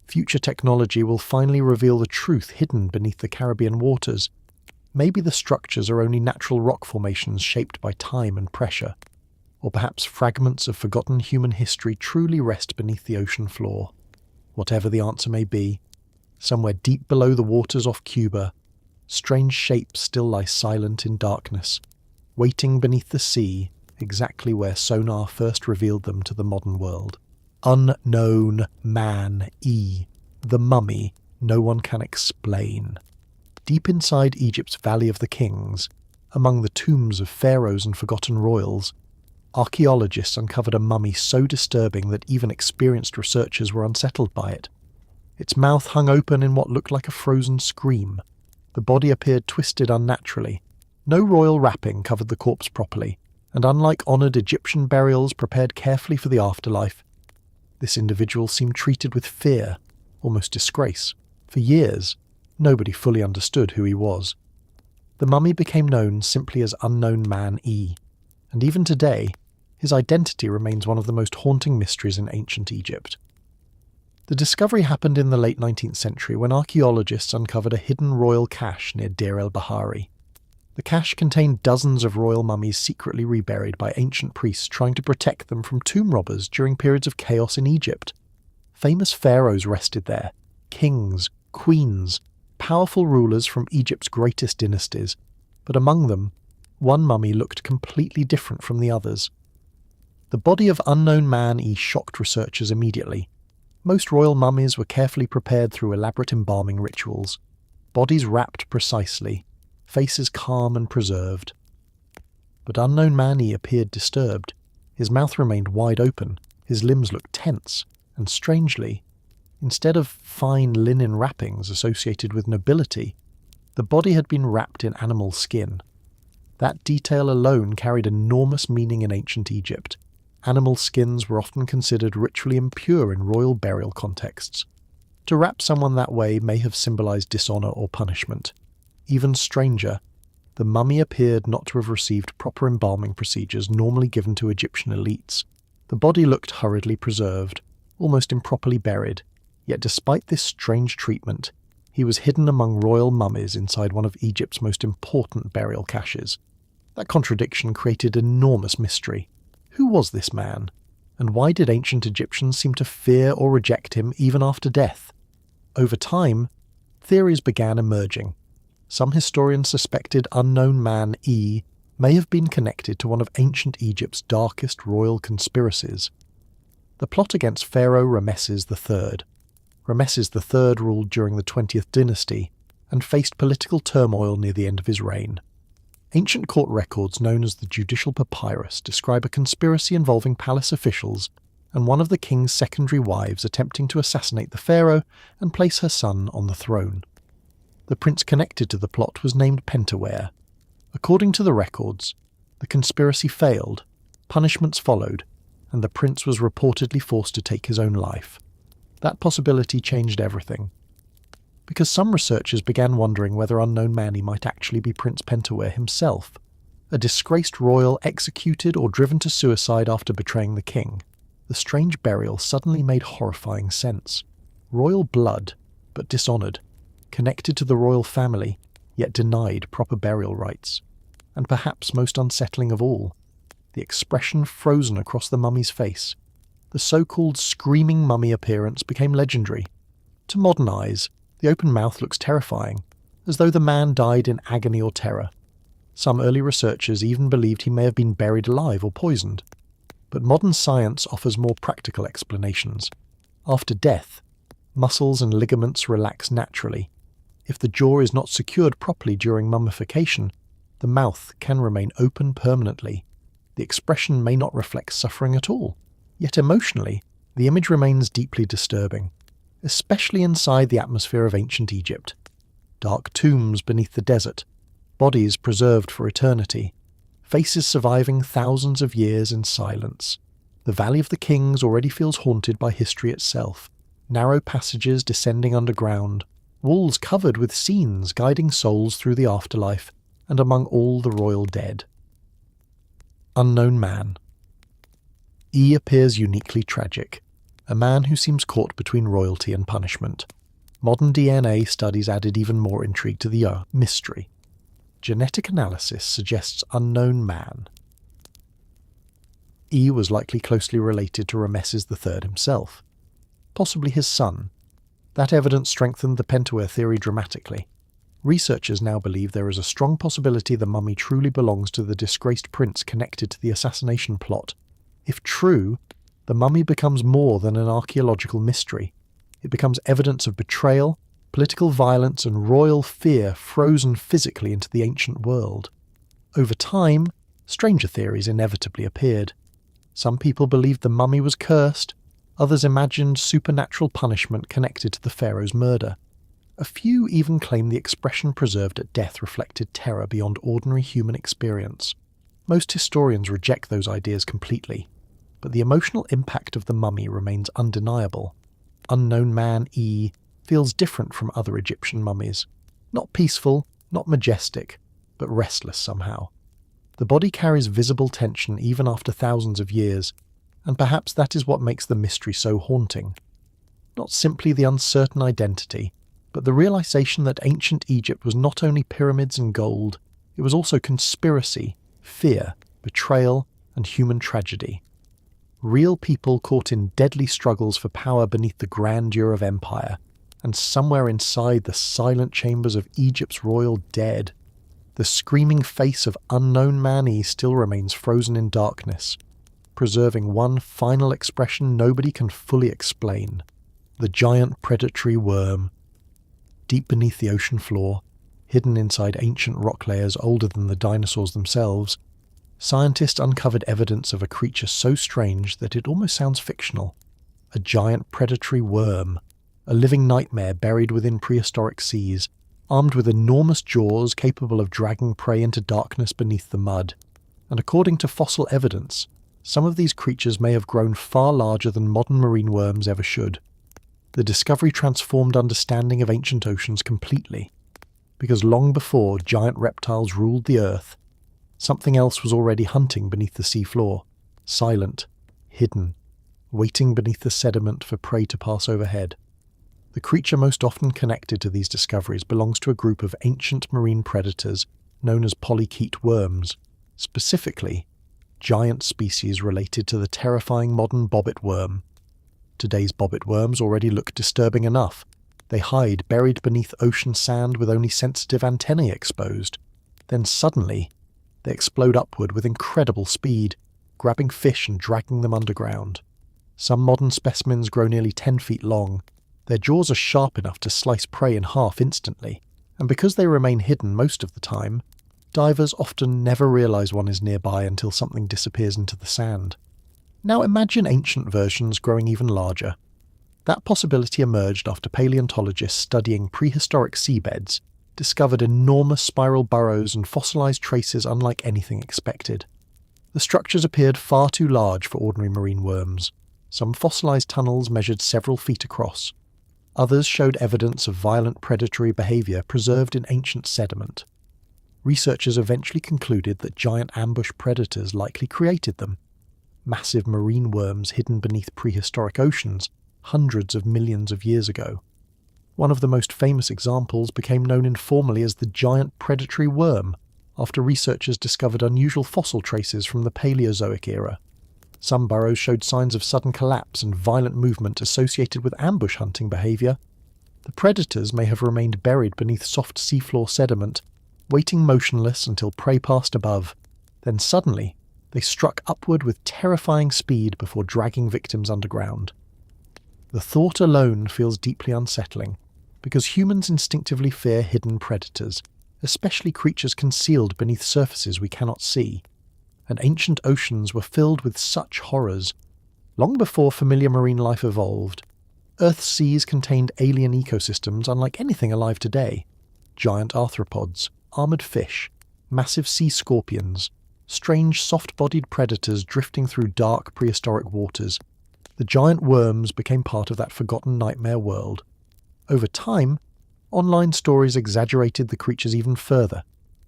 future technology will finally reveal the truth hidden beneath the Caribbean waters. Maybe the structures are only natural rock formations shaped by time and pressure, or perhaps fragments of forgotten human history truly rest beneath the ocean floor. Whatever the answer may be, somewhere deep below the waters off Cuba, strange shapes still lie silent in darkness, waiting beneath the sea, exactly where sonar first revealed them to the modern world. Unknown Man E, the mummy no one can explain. Deep inside Egypt's Valley of the Kings, among the tombs of pharaohs and forgotten royals, archaeologists uncovered a mummy so disturbing that even experienced researchers were unsettled by it. Its mouth hung open in what looked like a frozen scream. The body appeared twisted unnaturally. No royal wrapping covered the corpse properly, and unlike honoured Egyptian burials prepared carefully for the afterlife, this individual seemed treated with fear, almost disgrace. For years, nobody fully understood who he was. The mummy became known simply as Unknown Man E, and even today, his identity remains one of the most haunting mysteries in ancient Egypt. The discovery happened in the late 19th century when archaeologists uncovered a hidden royal cache near Deir el-Bahari. The cache contained dozens of royal mummies secretly reburied by ancient priests trying to protect them from tomb robbers during periods of chaos in Egypt. Famous pharaohs rested there, kings, queens, powerful rulers from Egypt's greatest dynasties, but among them, one mummy looked completely different from the others. The body of Unknown Man E shocked researchers immediately. Most royal mummies were carefully prepared through elaborate embalming rituals, bodies wrapped precisely, faces calm and preserved. But Unknown Man E appeared disturbed. His mouth remained wide open, his limbs looked tense, and strangely, instead of fine linen wrappings associated with nobility, the body had been wrapped in animal skin. That detail alone carried enormous meaning in ancient Egypt. Animal skins were often considered ritually impure in royal burial contexts. To wrap someone that way may have symbolized dishonor or punishment. Even stranger, the mummy appeared not to have received proper embalming procedures normally given to Egyptian elites. The body looked hurriedly preserved, almost improperly buried, yet despite this strange treatment, he was hidden among royal mummies inside one of Egypt's most important burial caches. That contradiction created enormous mystery. Who was this man? And why did ancient Egyptians seem to fear or reject him even after death? Over time, theories began emerging. Some historians suspected Unknown Man E may have been connected to one of ancient Egypt's darkest royal conspiracies. The plot against Pharaoh Ramesses III. Ramesses III ruled during the 20th dynasty and faced political turmoil near the end of his reign. Ancient court records known as the Judicial Papyrus describe a conspiracy involving palace officials and one of the king's secondary wives attempting to assassinate the pharaoh and place her son on the throne. The prince connected to the plot was named Pentawere. According to the records, the conspiracy failed, punishments followed, and the prince was reportedly forced to take his own life. That possibility changed everything, because some researchers began wondering whether unknown Mani might actually be Prince Pentawere himself, a disgraced royal executed or driven to suicide after betraying the king. The strange burial suddenly made horrifying sense. Royal blood, but dishonoured, connected to the royal family, yet denied proper burial rites. And perhaps most unsettling of all, the expression frozen across the mummy's face. The so-called screaming mummy appearance became legendary. To modern eyes, the open mouth looks terrifying, as though the man died in agony or terror. Some early researchers even believed he may have been buried alive or poisoned. But modern science offers more practical explanations. After death, muscles and ligaments relax naturally. If the jaw is not secured properly during mummification, the mouth can remain open permanently. The expression may not reflect suffering at all. Yet emotionally, the image remains deeply disturbing, especially inside the atmosphere of ancient Egypt. Dark tombs beneath the desert, bodies preserved for eternity, faces surviving thousands of years in silence. The Valley of the Kings already feels haunted by history itself. Narrow passages descending underground, walls covered with scenes guiding souls through the afterlife and among all the royal dead. Unknown man. E appears uniquely tragic, a man who seems caught between royalty and punishment. Modern DNA studies added even more intrigue to the mystery. Genetic analysis suggests unknown man. E was likely closely related to Rameses III himself, possibly his son. That evidence strengthened the Pentawere theory dramatically. Researchers now believe there is a strong possibility the mummy truly belongs to the disgraced prince connected to the assassination plot. If true, the mummy becomes more than an archaeological mystery. It becomes evidence of betrayal, political violence, and royal fear frozen physically into the ancient world. Over time, stranger theories inevitably appeared. Some people believed the mummy was cursed, others imagined supernatural punishment connected to the pharaoh's murder. A few even claimed the expression preserved at death reflected terror beyond ordinary human experience. Most historians reject those ideas completely, but the emotional impact of the mummy remains undeniable. Unknown man E feels different from other Egyptian mummies. Not peaceful, not majestic, but restless somehow. The body carries visible tension even after thousands of years, and perhaps that is what makes the mystery so haunting. Not simply the uncertain identity, but the realization that ancient Egypt was not only pyramids and gold, it was also conspiracy, fear, betrayal, and human tragedy. Real people caught in deadly struggles for power beneath the grandeur of empire, and somewhere inside the silent chambers of Egypt's royal dead, the screaming face of unknown Mani still remains frozen in darkness, preserving one final expression nobody can fully explain: the giant predatory worm. Deep beneath the ocean floor, hidden inside ancient rock layers older than the dinosaurs themselves, scientists uncovered evidence of a creature so strange that it almost sounds fictional. A giant predatory worm, a living nightmare buried within prehistoric seas, armed with enormous jaws capable of dragging prey into darkness beneath the mud. And according to fossil evidence, some of these creatures may have grown far larger than modern marine worms ever should. The discovery transformed understanding of ancient oceans completely, because long before giant reptiles ruled the earth, something else was already hunting beneath the seafloor, silent, hidden, waiting beneath the sediment for prey to pass overhead. The creature most often connected to these discoveries belongs to a group of ancient marine predators known as polychaete worms, specifically giant species related to the terrifying modern bobbit worm. Today's bobbit worms already look disturbing enough. They hide buried beneath ocean sand with only sensitive antennae exposed. Then suddenly, they explode upward with incredible speed, grabbing fish and dragging them underground. Some modern specimens grow nearly 10 feet long. Their jaws are sharp enough to slice prey in half instantly, and because they remain hidden most of the time, divers often never realize one is nearby until something disappears into the sand. Now imagine ancient versions growing even larger. That possibility emerged after paleontologists studying prehistoric seabeds discovered enormous spiral burrows and fossilized traces unlike anything expected. The structures appeared far too large for ordinary marine worms. Some fossilized tunnels measured several feet across. Others showed evidence of violent predatory behavior preserved in ancient sediment. Researchers eventually concluded that giant ambush predators likely created them. Massive marine worms hidden beneath prehistoric oceans hundreds of millions of years ago. One of the most famous examples became known informally as the giant predatory worm, after researchers discovered unusual fossil traces from the Paleozoic era. Some burrows showed signs of sudden collapse and violent movement associated with ambush hunting behavior. The predators may have remained buried beneath soft seafloor sediment, waiting motionless until prey passed above. Then suddenly, they struck upward with terrifying speed before dragging victims underground. The thought alone feels deeply unsettling, because humans instinctively fear hidden predators, especially creatures concealed beneath surfaces we cannot see. And ancient oceans were filled with such horrors. Long before familiar marine life evolved, Earth's seas contained alien ecosystems unlike anything alive today. Giant arthropods, armoured fish, massive sea scorpions, strange soft-bodied predators drifting through dark prehistoric waters. The giant worms became part of that forgotten nightmare world. Over time, online stories exaggerated the creatures even further.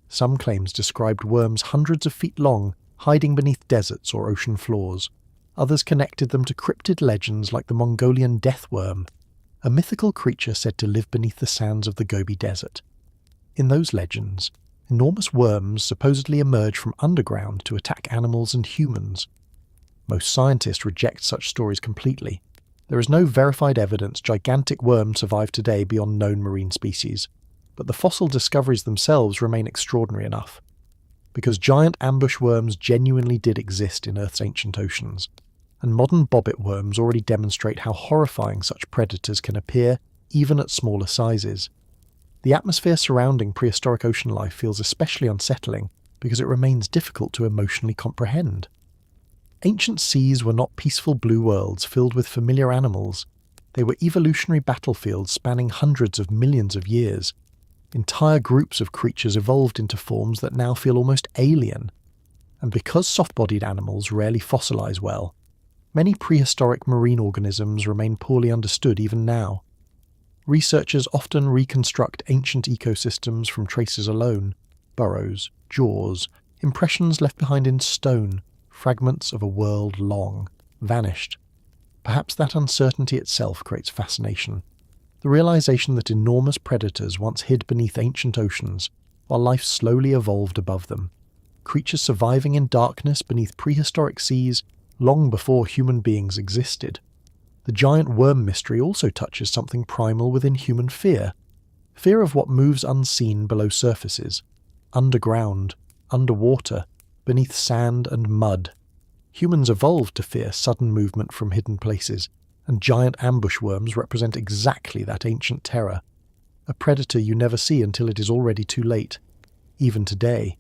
Some claims described worms hundreds of feet long, hiding beneath deserts or ocean floors. Others connected them to cryptid legends like the Mongolian death worm, a mythical creature said to live beneath the sands of the Gobi Desert. In those legends, enormous worms supposedly emerge from underground to attack animals and humans. Most scientists reject such stories completely. There is no verified evidence gigantic worms survive today beyond known marine species, but the fossil discoveries themselves remain extraordinary enough. Because giant ambush worms genuinely did exist in Earth's ancient oceans, and modern bobbit worms already demonstrate how horrifying such predators can appear even at smaller sizes. The atmosphere surrounding prehistoric ocean life feels especially unsettling because it remains difficult to emotionally comprehend. Ancient seas were not peaceful blue worlds filled with familiar animals. They were evolutionary battlefields spanning hundreds of millions of years. Entire groups of creatures evolved into forms that now feel almost alien. And because soft-bodied animals rarely fossilize well, many prehistoric marine organisms remain poorly understood even now. Researchers often reconstruct ancient ecosystems from traces alone: burrows, jaws, impressions left behind in stone, fragments of a world long vanished. Perhaps that uncertainty itself creates fascination. The realization that enormous predators once hid beneath ancient oceans, while life slowly evolved above them. Creatures surviving in darkness beneath prehistoric seas long before human beings existed. The giant worm mystery also touches something primal within human fear. Fear of what moves unseen below surfaces, underground, underwater, beneath sand and mud. Humans evolved to fear sudden movement from hidden places, and giant ambush worms represent exactly that ancient terror. A predator you never see until it is already too late. Even today,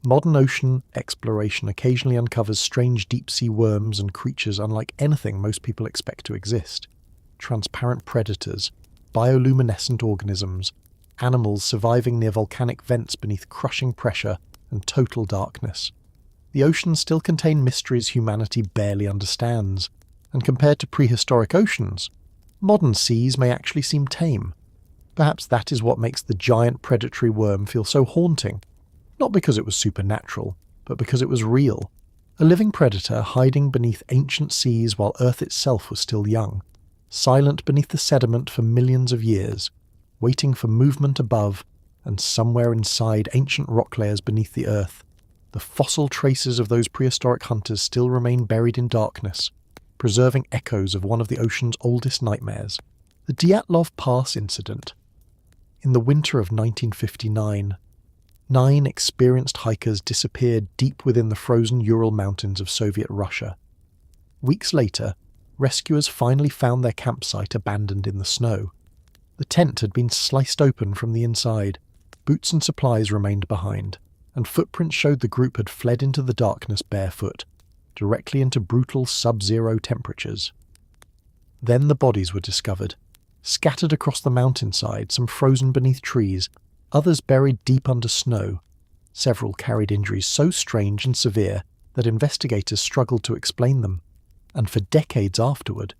modern ocean exploration occasionally uncovers strange deep-sea worms and creatures unlike anything most people expect to exist. Transparent predators, bioluminescent organisms, animals surviving near volcanic vents beneath crushing pressure and total darkness. The oceans still contain mysteries humanity barely understands, and compared to prehistoric oceans, modern seas may actually seem tame. Perhaps that is what makes the giant predatory worm feel so haunting. Not because it was supernatural, but because it was real. A living predator hiding beneath ancient seas while Earth itself was still young, silent beneath the sediment for millions of years, waiting for movement above, and somewhere inside ancient rock layers beneath the Earth, the fossil traces of those prehistoric hunters still remain buried in darkness, preserving echoes of one of the ocean's oldest nightmares, the Dyatlov Pass incident. In the winter of 1959, 9 experienced hikers disappeared deep within the frozen Ural Mountains of Soviet Russia. Weeks later, rescuers finally found their campsite abandoned in the snow. The tent had been sliced open from the inside, boots and supplies remained behind, and footprints showed the group had fled into the darkness barefoot. directly into brutal sub-zero temperatures. Then the bodies were discovered, scattered across the mountainside, some frozen beneath trees, others buried deep under snow. Several carried injuries so strange and severe that investigators struggled to explain them, and for decades afterward,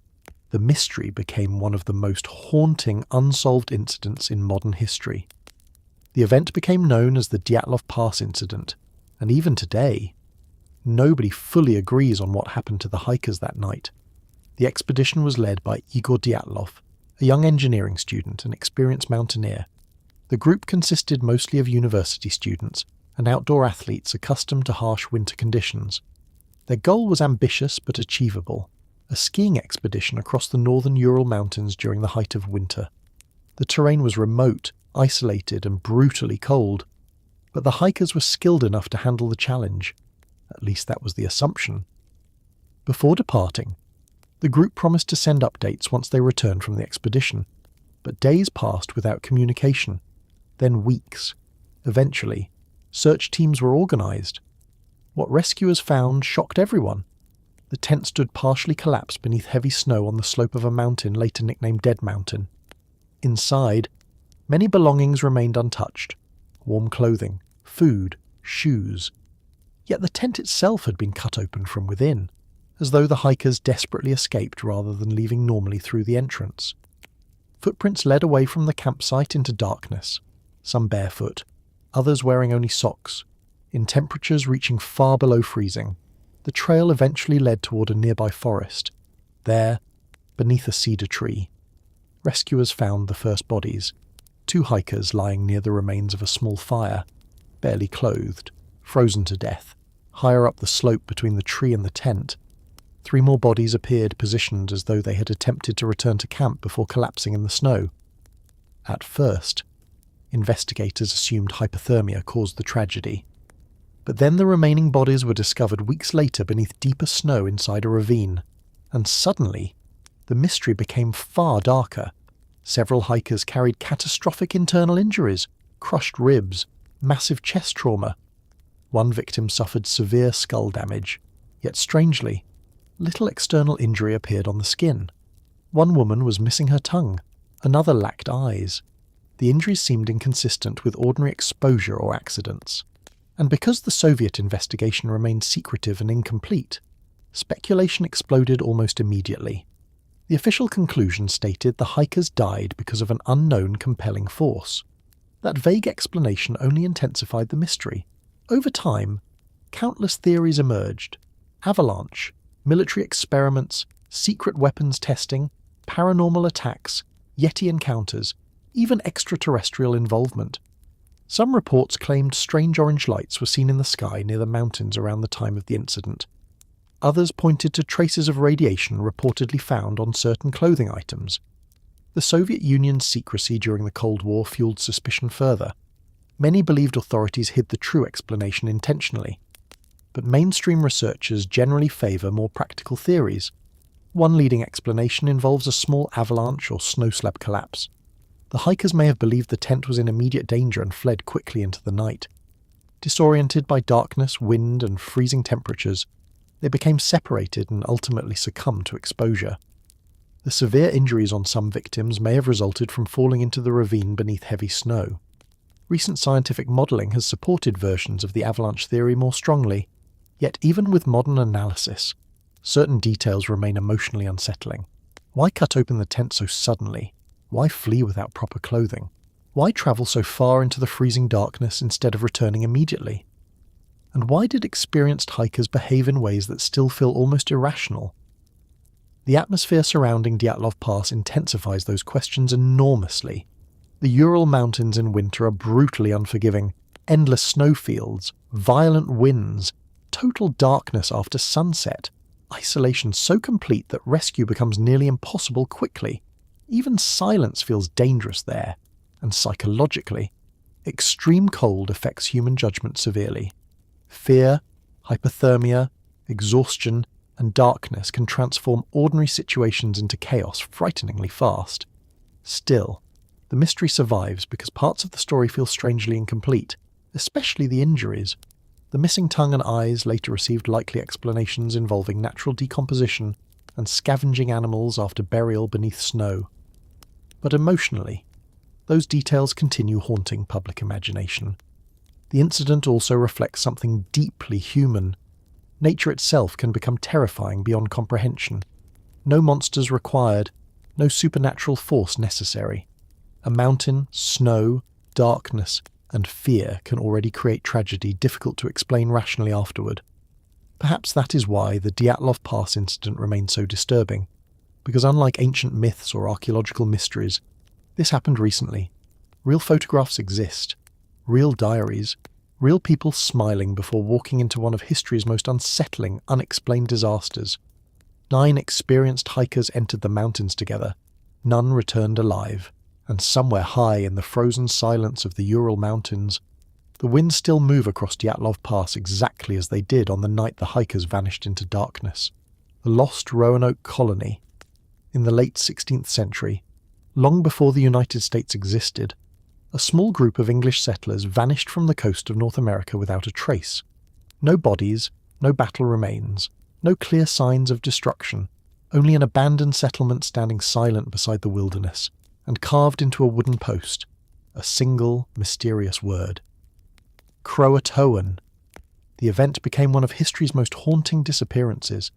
the mystery became one of the most haunting unsolved incidents in modern history. The event became known as the Dyatlov Pass incident, and even today, nobody fully agrees on what happened to the hikers that night. The expedition was led by Igor Dyatlov, a young engineering student and experienced mountaineer. The group consisted mostly of university students and outdoor athletes accustomed to harsh winter conditions. Their goal was ambitious but achievable, a skiing expedition across the northern Ural Mountains during the height of winter. The terrain was remote, isolated and brutally cold, but the hikers were skilled enough to handle the challenge. At least that was the assumption. Before departing, the group promised to send updates once they returned from the expedition, but days passed without communication, then weeks. Eventually, search teams were organised. What rescuers found shocked everyone. The tent stood partially collapsed beneath heavy snow on the slope of a mountain later nicknamed Dead Mountain. Inside, many belongings remained untouched: warm clothing, food, shoes. Yet the tent itself had been cut open from within, as though the hikers desperately escaped rather than leaving normally through the entrance. Footprints led away from the campsite into darkness, some barefoot, others wearing only socks. In temperatures reaching far below freezing, the trail eventually led toward a nearby forest. There, beneath a cedar tree, rescuers found the first bodies, 2 hikers lying near the remains of a small fire, barely clothed, frozen to death. Higher up the slope between the tree and the tent, 3 more bodies appeared positioned as though they had attempted to return to camp before collapsing in the snow. At first, investigators assumed hypothermia caused the tragedy. But then the remaining bodies were discovered weeks later beneath deeper snow inside a ravine, and suddenly, the mystery became far darker. Several hikers carried catastrophic internal injuries, crushed ribs, massive chest trauma. One victim suffered severe skull damage, yet strangely, little external injury appeared on the skin. One woman was missing her tongue, another lacked eyes. The injuries seemed inconsistent with ordinary exposure or accidents. And because the Soviet investigation remained secretive and incomplete, speculation exploded almost immediately. The official conclusion stated the hikers died because of an unknown compelling force. That vague explanation only intensified the mystery. Over time, countless theories emerged: avalanche, military experiments, secret weapons testing, paranormal attacks, Yeti encounters, even extraterrestrial involvement. Some reports claimed strange orange lights were seen in the sky near the mountains around the time of the incident. Others pointed to traces of radiation reportedly found on certain clothing items. The Soviet Union's secrecy during the Cold War fueled suspicion further. Many believed authorities hid the true explanation intentionally. But mainstream researchers generally favour more practical theories. One leading explanation involves a small avalanche or snow slab collapse. The hikers may have believed the tent was in immediate danger and fled quickly into the night. Disoriented by darkness, wind, and freezing temperatures, they became separated and ultimately succumbed to exposure. The severe injuries on some victims may have resulted from falling into the ravine beneath heavy snow. Recent scientific modelling has supported versions of the avalanche theory more strongly, yet even with modern analysis, certain details remain emotionally unsettling. Why cut open the tent so suddenly? Why flee without proper clothing? Why travel so far into the freezing darkness instead of returning immediately? And why did experienced hikers behave in ways that still feel almost irrational? The atmosphere surrounding Dyatlov Pass intensifies those questions enormously. The Ural Mountains in winter are brutally unforgiving. Endless snowfields, violent winds, total darkness after sunset, isolation so complete that rescue becomes nearly impossible quickly. Even silence feels dangerous there, and psychologically, extreme cold affects human judgment severely. Fear, hypothermia, exhaustion, and darkness can transform ordinary situations into chaos frighteningly fast. Still, the mystery survives because parts of the story feel strangely incomplete, especially the injuries. The missing tongue and eyes later received likely explanations involving natural decomposition and scavenging animals after burial beneath snow. But emotionally, those details continue haunting public imagination. The incident also reflects something deeply human. Nature itself can become terrifying beyond comprehension. No monsters required, no supernatural force necessary. A mountain, snow, darkness, and fear can already create tragedy difficult to explain rationally afterward. Perhaps that is why the Dyatlov Pass incident remains so disturbing, because unlike ancient myths or archaeological mysteries, this happened recently. Real photographs exist, real diaries, real people smiling before walking into one of history's most unsettling, unexplained disasters. 9 experienced hikers entered the mountains together. None returned alive, and somewhere high in the frozen silence of the Ural Mountains, the winds still move across Dyatlov Pass exactly as they did on the night the hikers vanished into darkness. The lost Roanoke colony. In the late 16th century, long before the United States existed, a small group of English settlers vanished from the coast of North America without a trace. No bodies, no battle remains, no clear signs of destruction, only an abandoned settlement standing silent beside the wilderness, and carved into a wooden post, a single mysterious word. Croatoan. The event became one of history's most haunting disappearances,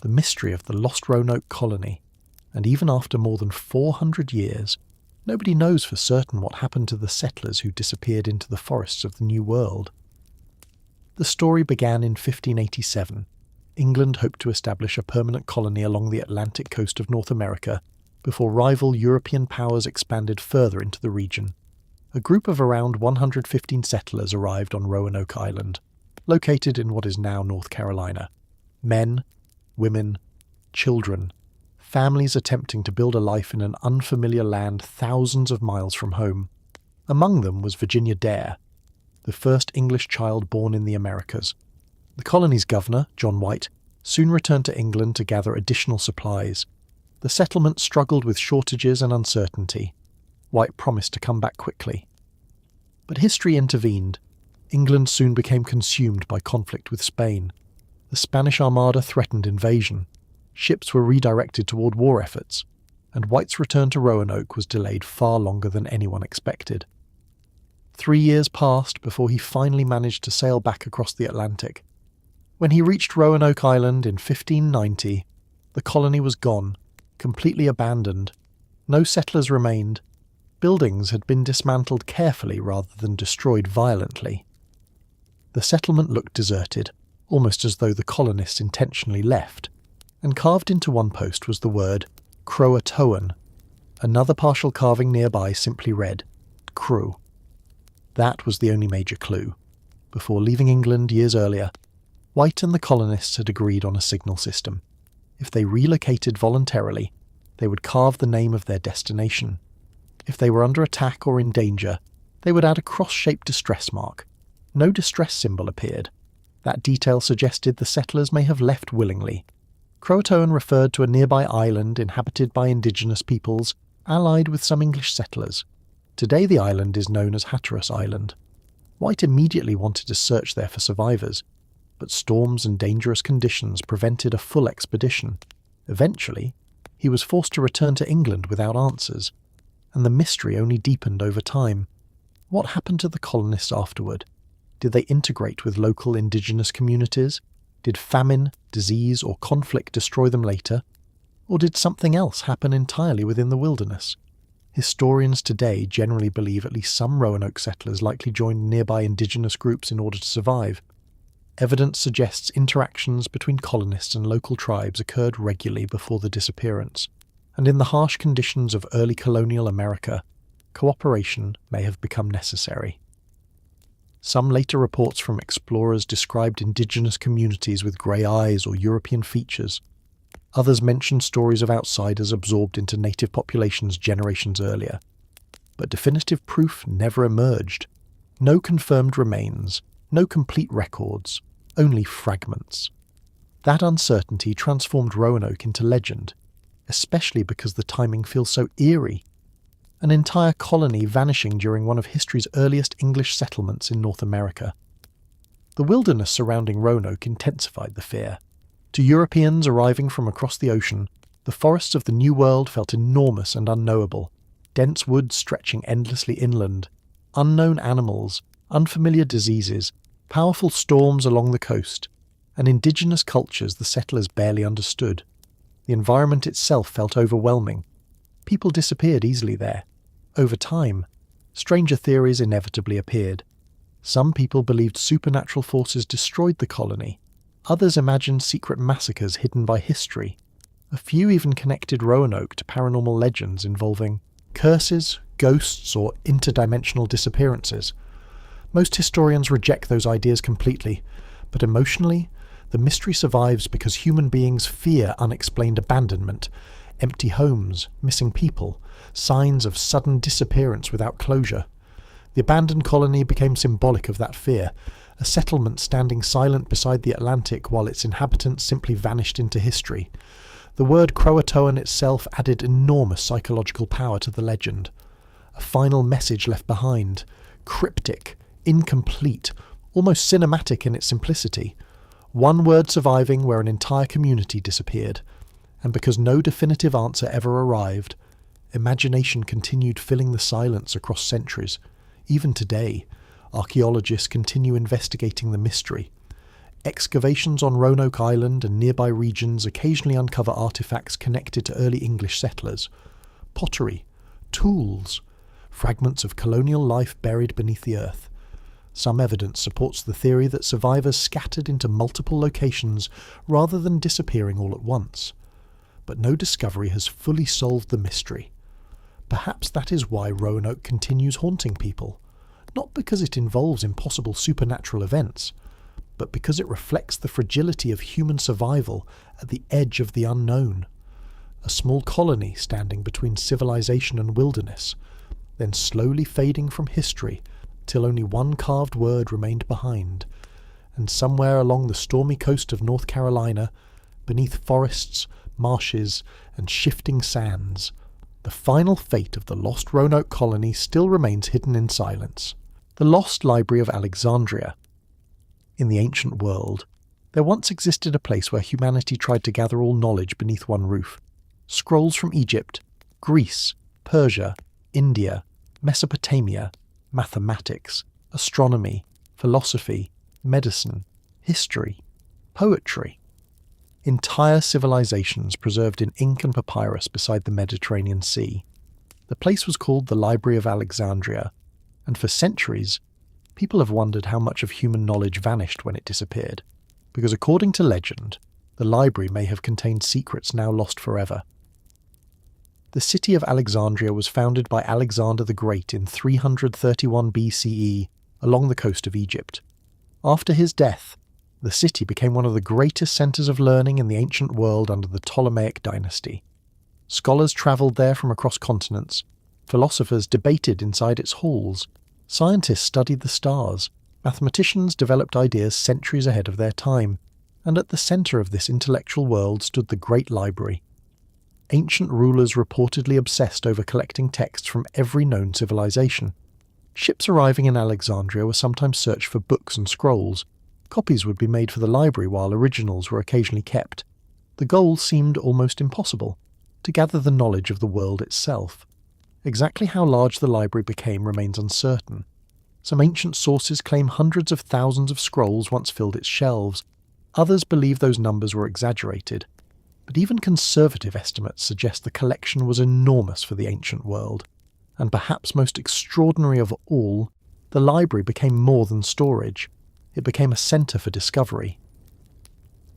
the mystery of the lost Roanoke colony, and even after more than 400 years, nobody knows for certain what happened to the settlers who disappeared into the forests of the New World. The story began in 1587. England hoped to establish a permanent colony along the Atlantic coast of North America before rival European powers expanded further into the region. A group of around 115 settlers arrived on Roanoke Island, located in what is now North Carolina. Men, women, children, families attempting to build a life in an unfamiliar land thousands of miles from home. Among them was Virginia Dare, the first English child born in the Americas. The colony's governor, John White, soon returned to England to gather additional supplies. The settlement struggled with shortages and uncertainty. White promised to come back quickly. But history intervened. England soon became consumed by conflict with Spain. The Spanish Armada threatened invasion. Ships were redirected toward war efforts, and White's return to Roanoke was delayed far longer than anyone expected. 3 years passed before he finally managed to sail back across the Atlantic. When he reached Roanoke Island in 1590, the colony was gone, completely abandoned. No settlers remained. Buildings had been dismantled carefully rather than destroyed violently. The settlement looked deserted, almost as though the colonists intentionally left, and carved into one post was the word Croatoan. Another partial carving nearby simply read, Crew. That was the only major clue. Before leaving England years earlier, White and the colonists had agreed on a signal system. If they relocated voluntarily, they would carve the name of their destination. If they were under attack or in danger, they would add a cross-shaped distress mark. No distress symbol appeared. That detail suggested the settlers may have left willingly. Croatoan referred to a nearby island inhabited by indigenous peoples, allied with some English settlers. Today the island is known as Hatteras Island. White immediately wanted to search there for survivors, but storms and dangerous conditions prevented a full expedition. Eventually, he was forced to return to England without answers, and the mystery only deepened over time. What happened to the colonists afterward? Did they integrate with local indigenous communities? Did famine, disease, or conflict destroy them later? Or did something else happen entirely within the wilderness? Historians today generally believe at least some Roanoke settlers likely joined nearby indigenous groups in order to survive. Evidence suggests interactions between colonists and local tribes occurred regularly before the disappearance, and in the harsh conditions of early colonial America, cooperation may have become necessary. Some later reports from explorers described indigenous communities with grey eyes or European features. Others mentioned stories of outsiders absorbed into native populations generations earlier. But definitive proof never emerged. No confirmed remains, no complete records, only fragments. That uncertainty transformed Roanoke into legend, especially because the timing feels so eerie. An entire colony vanishing during one of history's earliest English settlements in North America. The wilderness surrounding Roanoke intensified the fear. To Europeans arriving from across the ocean, the forests of the New World felt enormous and unknowable, dense woods stretching endlessly inland, unknown animals, unfamiliar diseases, powerful storms along the coast, and indigenous cultures the settlers barely understood. The environment itself felt overwhelming. People disappeared easily there. Over time, stranger theories inevitably appeared. Some people believed supernatural forces destroyed the colony. Others imagined secret massacres hidden by history. A few even connected Roanoke to paranormal legends involving curses, ghosts, or interdimensional disappearances. Most historians reject those ideas completely, but emotionally, the mystery survives because human beings fear unexplained abandonment, empty homes, missing people, signs of sudden disappearance without closure. The abandoned colony became symbolic of that fear, a settlement standing silent beside the Atlantic while its inhabitants simply vanished into history. The word Croatoan itself added enormous psychological power to the legend. A final message left behind, cryptic, incomplete, almost cinematic in its simplicity. One word surviving where an entire community disappeared. And because no definitive answer ever arrived, imagination continued filling the silence across centuries. Even today, archaeologists continue investigating the mystery. Excavations on Roanoke Island and nearby regions occasionally uncover artifacts connected to early English settlers. Pottery, tools, fragments of colonial life buried beneath the earth. Some evidence supports the theory that survivors scattered into multiple locations rather than disappearing all at once. But no discovery has fully solved the mystery. Perhaps that is why Roanoke continues haunting people, not because it involves impossible supernatural events, but because it reflects the fragility of human survival at the edge of the unknown. A small colony standing between civilization and wilderness, then slowly fading from history till only one carved word remained behind, and somewhere along the stormy coast of North Carolina, beneath forests, marshes, and shifting sands, the final fate of the lost Roanoke colony still remains hidden in silence. The Lost Library of Alexandria. In the ancient world, there once existed a place where humanity tried to gather all knowledge beneath one roof. Scrolls from Egypt, Greece, Persia, India, Mesopotamia, mathematics, astronomy, philosophy, medicine, history, poetry. Entire civilizations preserved in ink and papyrus beside the Mediterranean Sea. The place was called the Library of Alexandria, and for centuries, people have wondered how much of human knowledge vanished when it disappeared, because according to legend, the library may have contained secrets now lost forever. The city of Alexandria was founded by Alexander the Great in 331 BCE along the coast of Egypt. After his death, the city became one of the greatest centres of learning in the ancient world under the Ptolemaic dynasty. Scholars travelled there from across continents, philosophers debated inside its halls, scientists studied the stars, mathematicians developed ideas centuries ahead of their time, and at the centre of this intellectual world stood the Great Library. Ancient rulers reportedly obsessed over collecting texts from every known civilization. Ships arriving in Alexandria were sometimes searched for books and scrolls. Copies would be made for the library while originals were occasionally kept. The goal seemed almost impossible, to gather the knowledge of the world itself. Exactly how large the library became remains uncertain. Some ancient sources claim hundreds of thousands of scrolls once filled its shelves. Others believe those numbers were exaggerated. But even conservative estimates suggest the collection was enormous for the ancient world. And perhaps most extraordinary of all, the library became more than storage. It became a centre for discovery.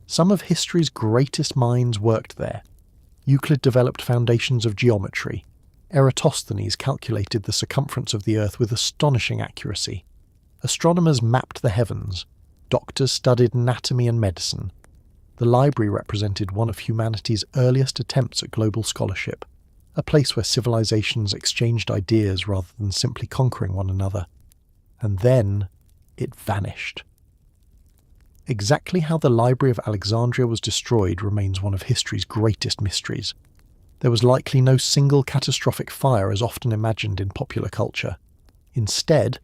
Some of history's greatest minds worked there. Euclid developed foundations of geometry. Eratosthenes calculated the circumference of the Earth with astonishing accuracy. Astronomers mapped the heavens. Doctors studied anatomy and medicine. The library represented one of humanity's earliest attempts at global scholarship, a place where civilizations exchanged ideas rather than simply conquering one another. And then it vanished. Exactly how the Library of Alexandria was destroyed remains one of history's greatest mysteries. There was likely no single catastrophic fire as often imagined in popular culture. Instead,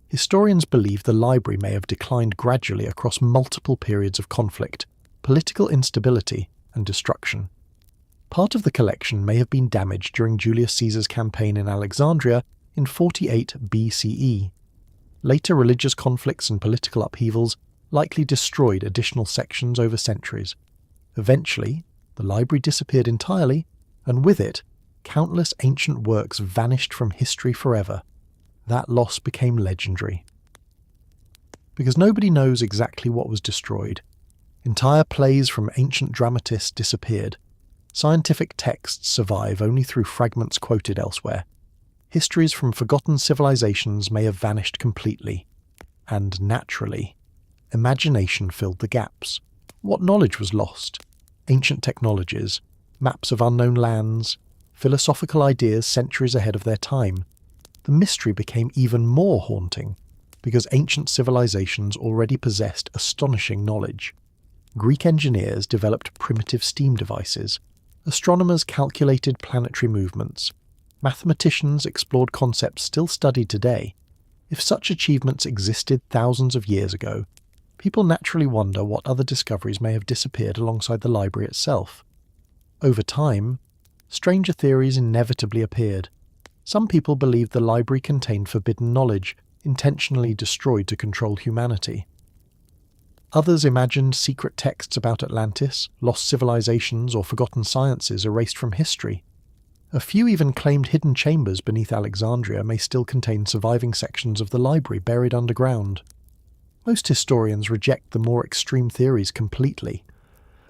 Historians believe the library may have declined gradually across multiple periods of conflict, political instability, and destruction. Part of the collection may have been damaged during Julius Caesar's campaign in Alexandria in 48 BCE. Later religious conflicts and political upheavals likely destroyed additional sections over centuries. Eventually, the library disappeared entirely, and with it, countless ancient works vanished from history forever. That loss became legendary. Because nobody knows exactly what was destroyed, entire plays from ancient dramatists disappeared. Scientific texts survive only through fragments quoted elsewhere. Histories from forgotten civilizations may have vanished completely. And naturally, imagination filled the gaps. What knowledge was lost? Ancient technologies, maps of unknown lands, philosophical ideas centuries ahead of their time. The mystery became even more haunting because ancient civilizations already possessed astonishing knowledge. Greek engineers developed primitive steam devices. Astronomers calculated planetary movements. Mathematicians explored concepts still studied today. If such achievements existed thousands of years ago, people naturally wonder what other discoveries may have disappeared alongside the library itself. Over time, stranger theories inevitably appeared. Some people believed the library contained forbidden knowledge, intentionally destroyed to control humanity. Others imagined secret texts about Atlantis, lost civilizations, or forgotten sciences erased from history. A few even claimed hidden chambers beneath Alexandria may still contain surviving sections of the library buried underground. Most historians reject the more extreme theories completely,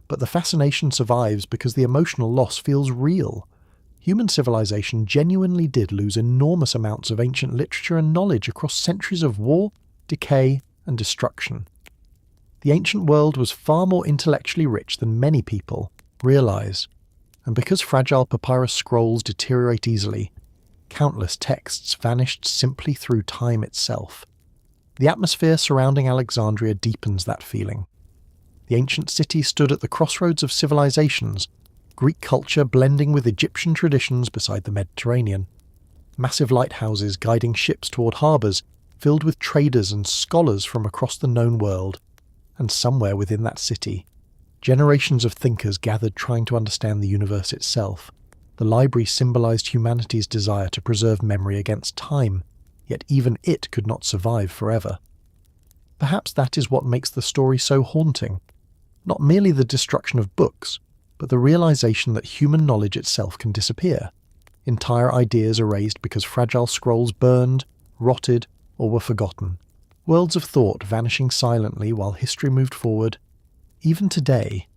but the fascination survives because the emotional loss feels real. Human civilization genuinely did lose enormous amounts of ancient literature and knowledge across centuries of war, decay, and destruction. The ancient world was far more intellectually rich than many people realize, and because fragile papyrus scrolls deteriorate easily, countless texts vanished simply through time itself. The atmosphere surrounding Alexandria deepens that feeling. The ancient city stood at the crossroads of civilizations, Greek culture blending with Egyptian traditions beside the Mediterranean. Massive lighthouses guiding ships toward harbours, filled with traders and scholars from across the known world. And somewhere within that city, generations of thinkers gathered trying to understand the universe itself. The library symbolized humanity's desire to preserve memory against time, yet even it could not survive forever. Perhaps that is what makes the story so haunting. Not merely the destruction of books, but the realization that human knowledge itself can disappear. Entire ideas erased because fragile scrolls burned, rotted, or were forgotten. Worlds of thought vanishing silently while history moved forward. Even today,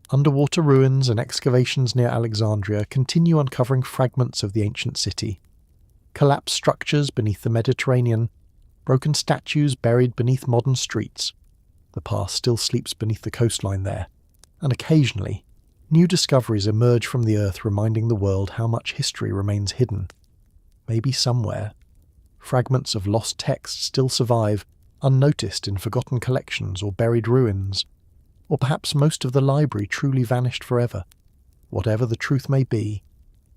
underwater ruins and excavations near Alexandria continue uncovering fragments of the ancient city. Collapsed structures beneath the Mediterranean, broken statues buried beneath modern streets. The past still sleeps beneath the coastline there, and occasionally, new discoveries emerge from the earth reminding the world how much history remains hidden. Maybe somewhere, fragments of lost texts still survive, unnoticed in forgotten collections or buried ruins. Or perhaps most of the library truly vanished forever. Whatever the truth may be,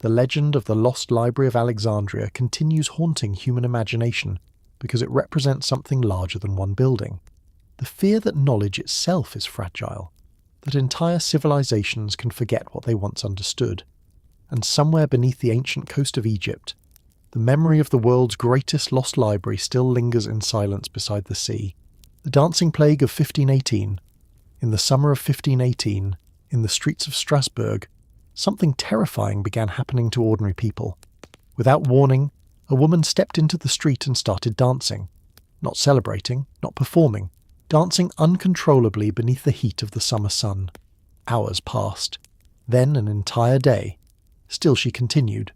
the legend of the lost Library of Alexandria continues haunting human imagination because it represents something larger than one building. The fear that knowledge itself is fragile, that entire civilizations can forget what they once understood. And somewhere beneath the ancient coast of Egypt, the memory of the world's greatest lost library still lingers in silence beside the sea. The dancing plague of 1518. In the summer of 1518, in the streets of Strasbourg, something terrifying began happening to ordinary people. Without warning, a woman stepped into the street and started dancing. Not celebrating, not performing, dancing uncontrollably beneath the heat of the summer sun. Hours passed, then an entire day. Still she continued.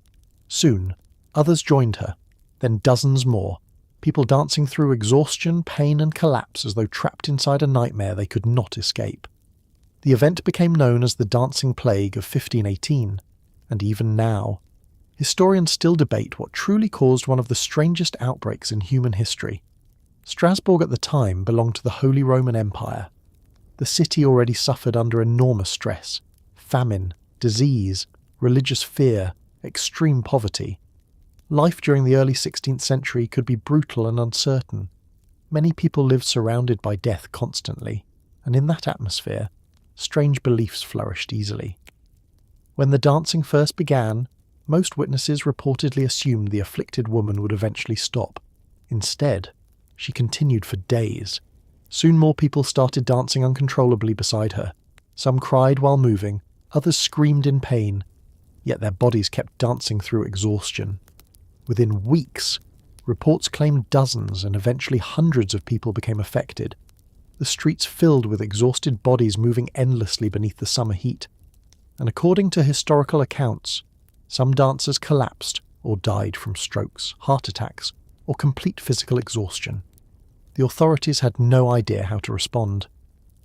Soon, others joined her, then dozens more, people dancing through exhaustion, pain and collapse as though trapped inside a nightmare they could not escape. The event became known as the Dancing Plague of 1518, and even now, historians still debate what truly caused one of the strangest outbreaks in human history. Strasbourg at the time belonged to the Holy Roman Empire. The city already suffered under enormous stress, famine, disease, religious fear, extreme poverty. Life during the early 16th century could be brutal and uncertain. Many people lived surrounded by death constantly, and in that atmosphere, strange beliefs flourished easily. When the dancing first began, most witnesses reportedly assumed the afflicted woman would eventually stop. Instead, she continued for days. Soon more people started dancing uncontrollably beside her. Some cried while moving, others screamed in pain, yet their bodies kept dancing through exhaustion. Within weeks, reports claimed dozens and eventually hundreds of people became affected. The streets filled with exhausted bodies moving endlessly beneath the summer heat. And according to historical accounts, some dancers collapsed or died from strokes, heart attacks, or complete physical exhaustion. The authorities had no idea how to respond.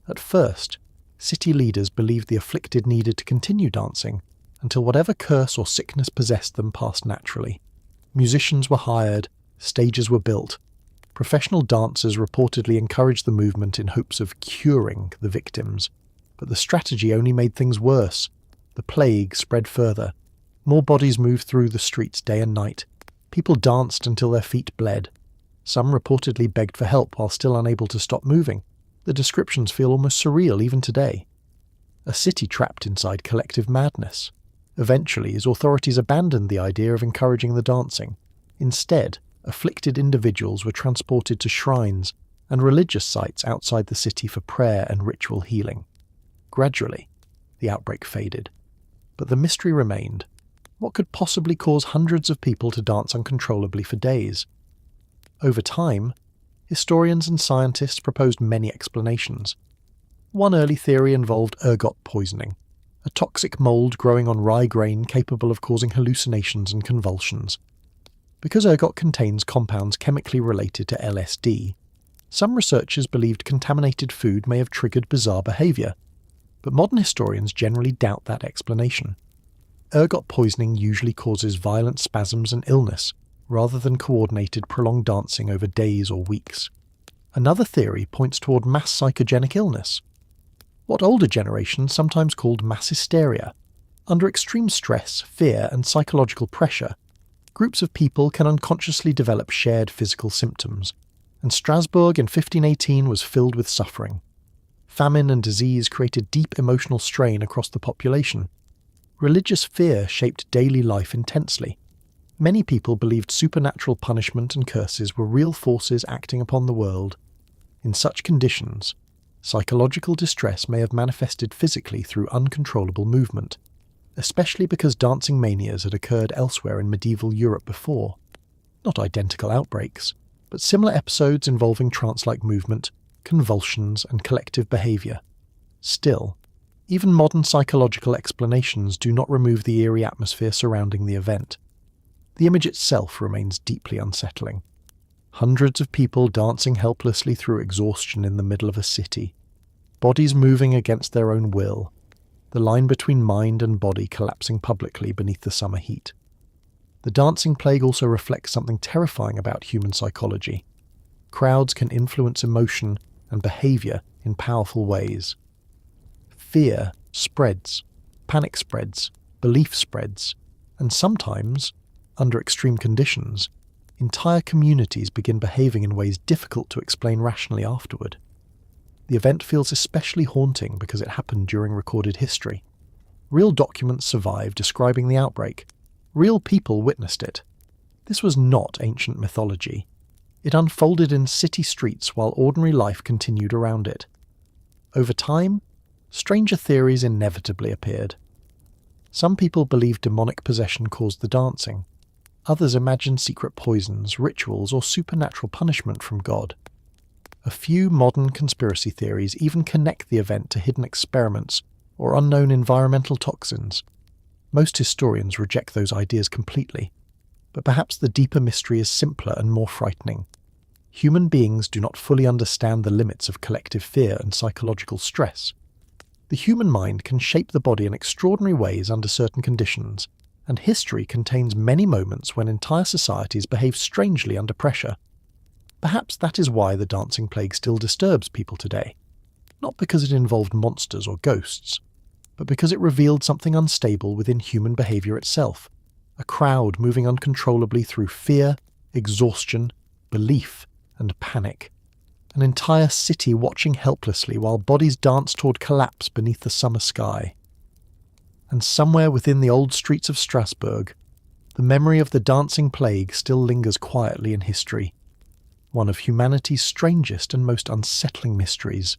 At first, city leaders believed the afflicted needed to continue dancing until whatever curse or sickness possessed them passed naturally. Musicians were hired, stages were built. Professional dancers reportedly encouraged the movement in hopes of curing the victims, but the strategy only made things worse. The plague spread further. More bodies moved through the streets day and night. People danced until their feet bled. Some reportedly begged for help while still unable to stop moving. The descriptions feel almost surreal even today. A city trapped inside collective madness. Eventually, as authorities abandoned the idea of encouraging the dancing. Instead, afflicted individuals were transported to shrines and religious sites outside the city for prayer and ritual healing. Gradually, the outbreak faded. But the mystery remained. What could possibly cause hundreds of people to dance uncontrollably for days? Over time, historians and scientists proposed many explanations. One early theory involved ergot poisoning, a toxic mold growing on rye grain capable of causing hallucinations and convulsions. Because ergot contains compounds chemically related to LSD, some researchers believed contaminated food may have triggered bizarre behaviour, but modern historians generally doubt that explanation. Ergot poisoning usually causes violent spasms and illness, rather than coordinated prolonged dancing over days or weeks. Another theory points toward mass psychogenic illness, what older generations sometimes called mass hysteria. Under extreme stress, fear, and psychological pressure, groups of people can unconsciously develop shared physical symptoms, and Strasbourg in 1518 was filled with suffering. Famine and disease created deep emotional strain across the population. Religious fear shaped daily life intensely. Many people believed supernatural punishment and curses were real forces acting upon the world. In such conditions, psychological distress may have manifested physically through uncontrollable movement, especially because dancing manias had occurred elsewhere in medieval Europe before. Not identical outbreaks, but similar episodes involving trance-like movement, convulsions, and collective behaviour. Still, even modern psychological explanations do not remove the eerie atmosphere surrounding the event. The image itself remains deeply unsettling. Hundreds of people dancing helplessly through exhaustion in the middle of a city, bodies moving against their own will, the line between mind and body collapsing publicly beneath the summer heat. The dancing plague also reflects something terrifying about human psychology. Crowds can influence emotion and behaviour in powerful ways. Fear spreads, panic spreads, belief spreads, and sometimes, under extreme conditions, entire communities begin behaving in ways difficult to explain rationally afterward. The event feels especially haunting because it happened during recorded history. Real documents survive describing the outbreak. Real people witnessed it. This was not ancient mythology. It unfolded in city streets while ordinary life continued around it. Over time, stranger theories inevitably appeared. Some people believed demonic possession caused the dancing. Others imagined secret poisons, rituals, or supernatural punishment from God. A few modern conspiracy theories even connect the event to hidden experiments or unknown environmental toxins. Most historians reject those ideas completely, but perhaps the deeper mystery is simpler and more frightening. Human beings do not fully understand the limits of collective fear and psychological stress. The human mind can shape the body in extraordinary ways under certain conditions, and history contains many moments when entire societies behave strangely under pressure. Perhaps that is why the dancing plague still disturbs people today. Not because it involved monsters or ghosts, but because it revealed something unstable within human behaviour itself. A crowd moving uncontrollably through fear, exhaustion, belief, and panic. An entire city watching helplessly while bodies dance toward collapse beneath the summer sky. And somewhere within the old streets of Strasbourg, the memory of the dancing plague still lingers quietly in history, one of humanity's strangest and most unsettling mysteries.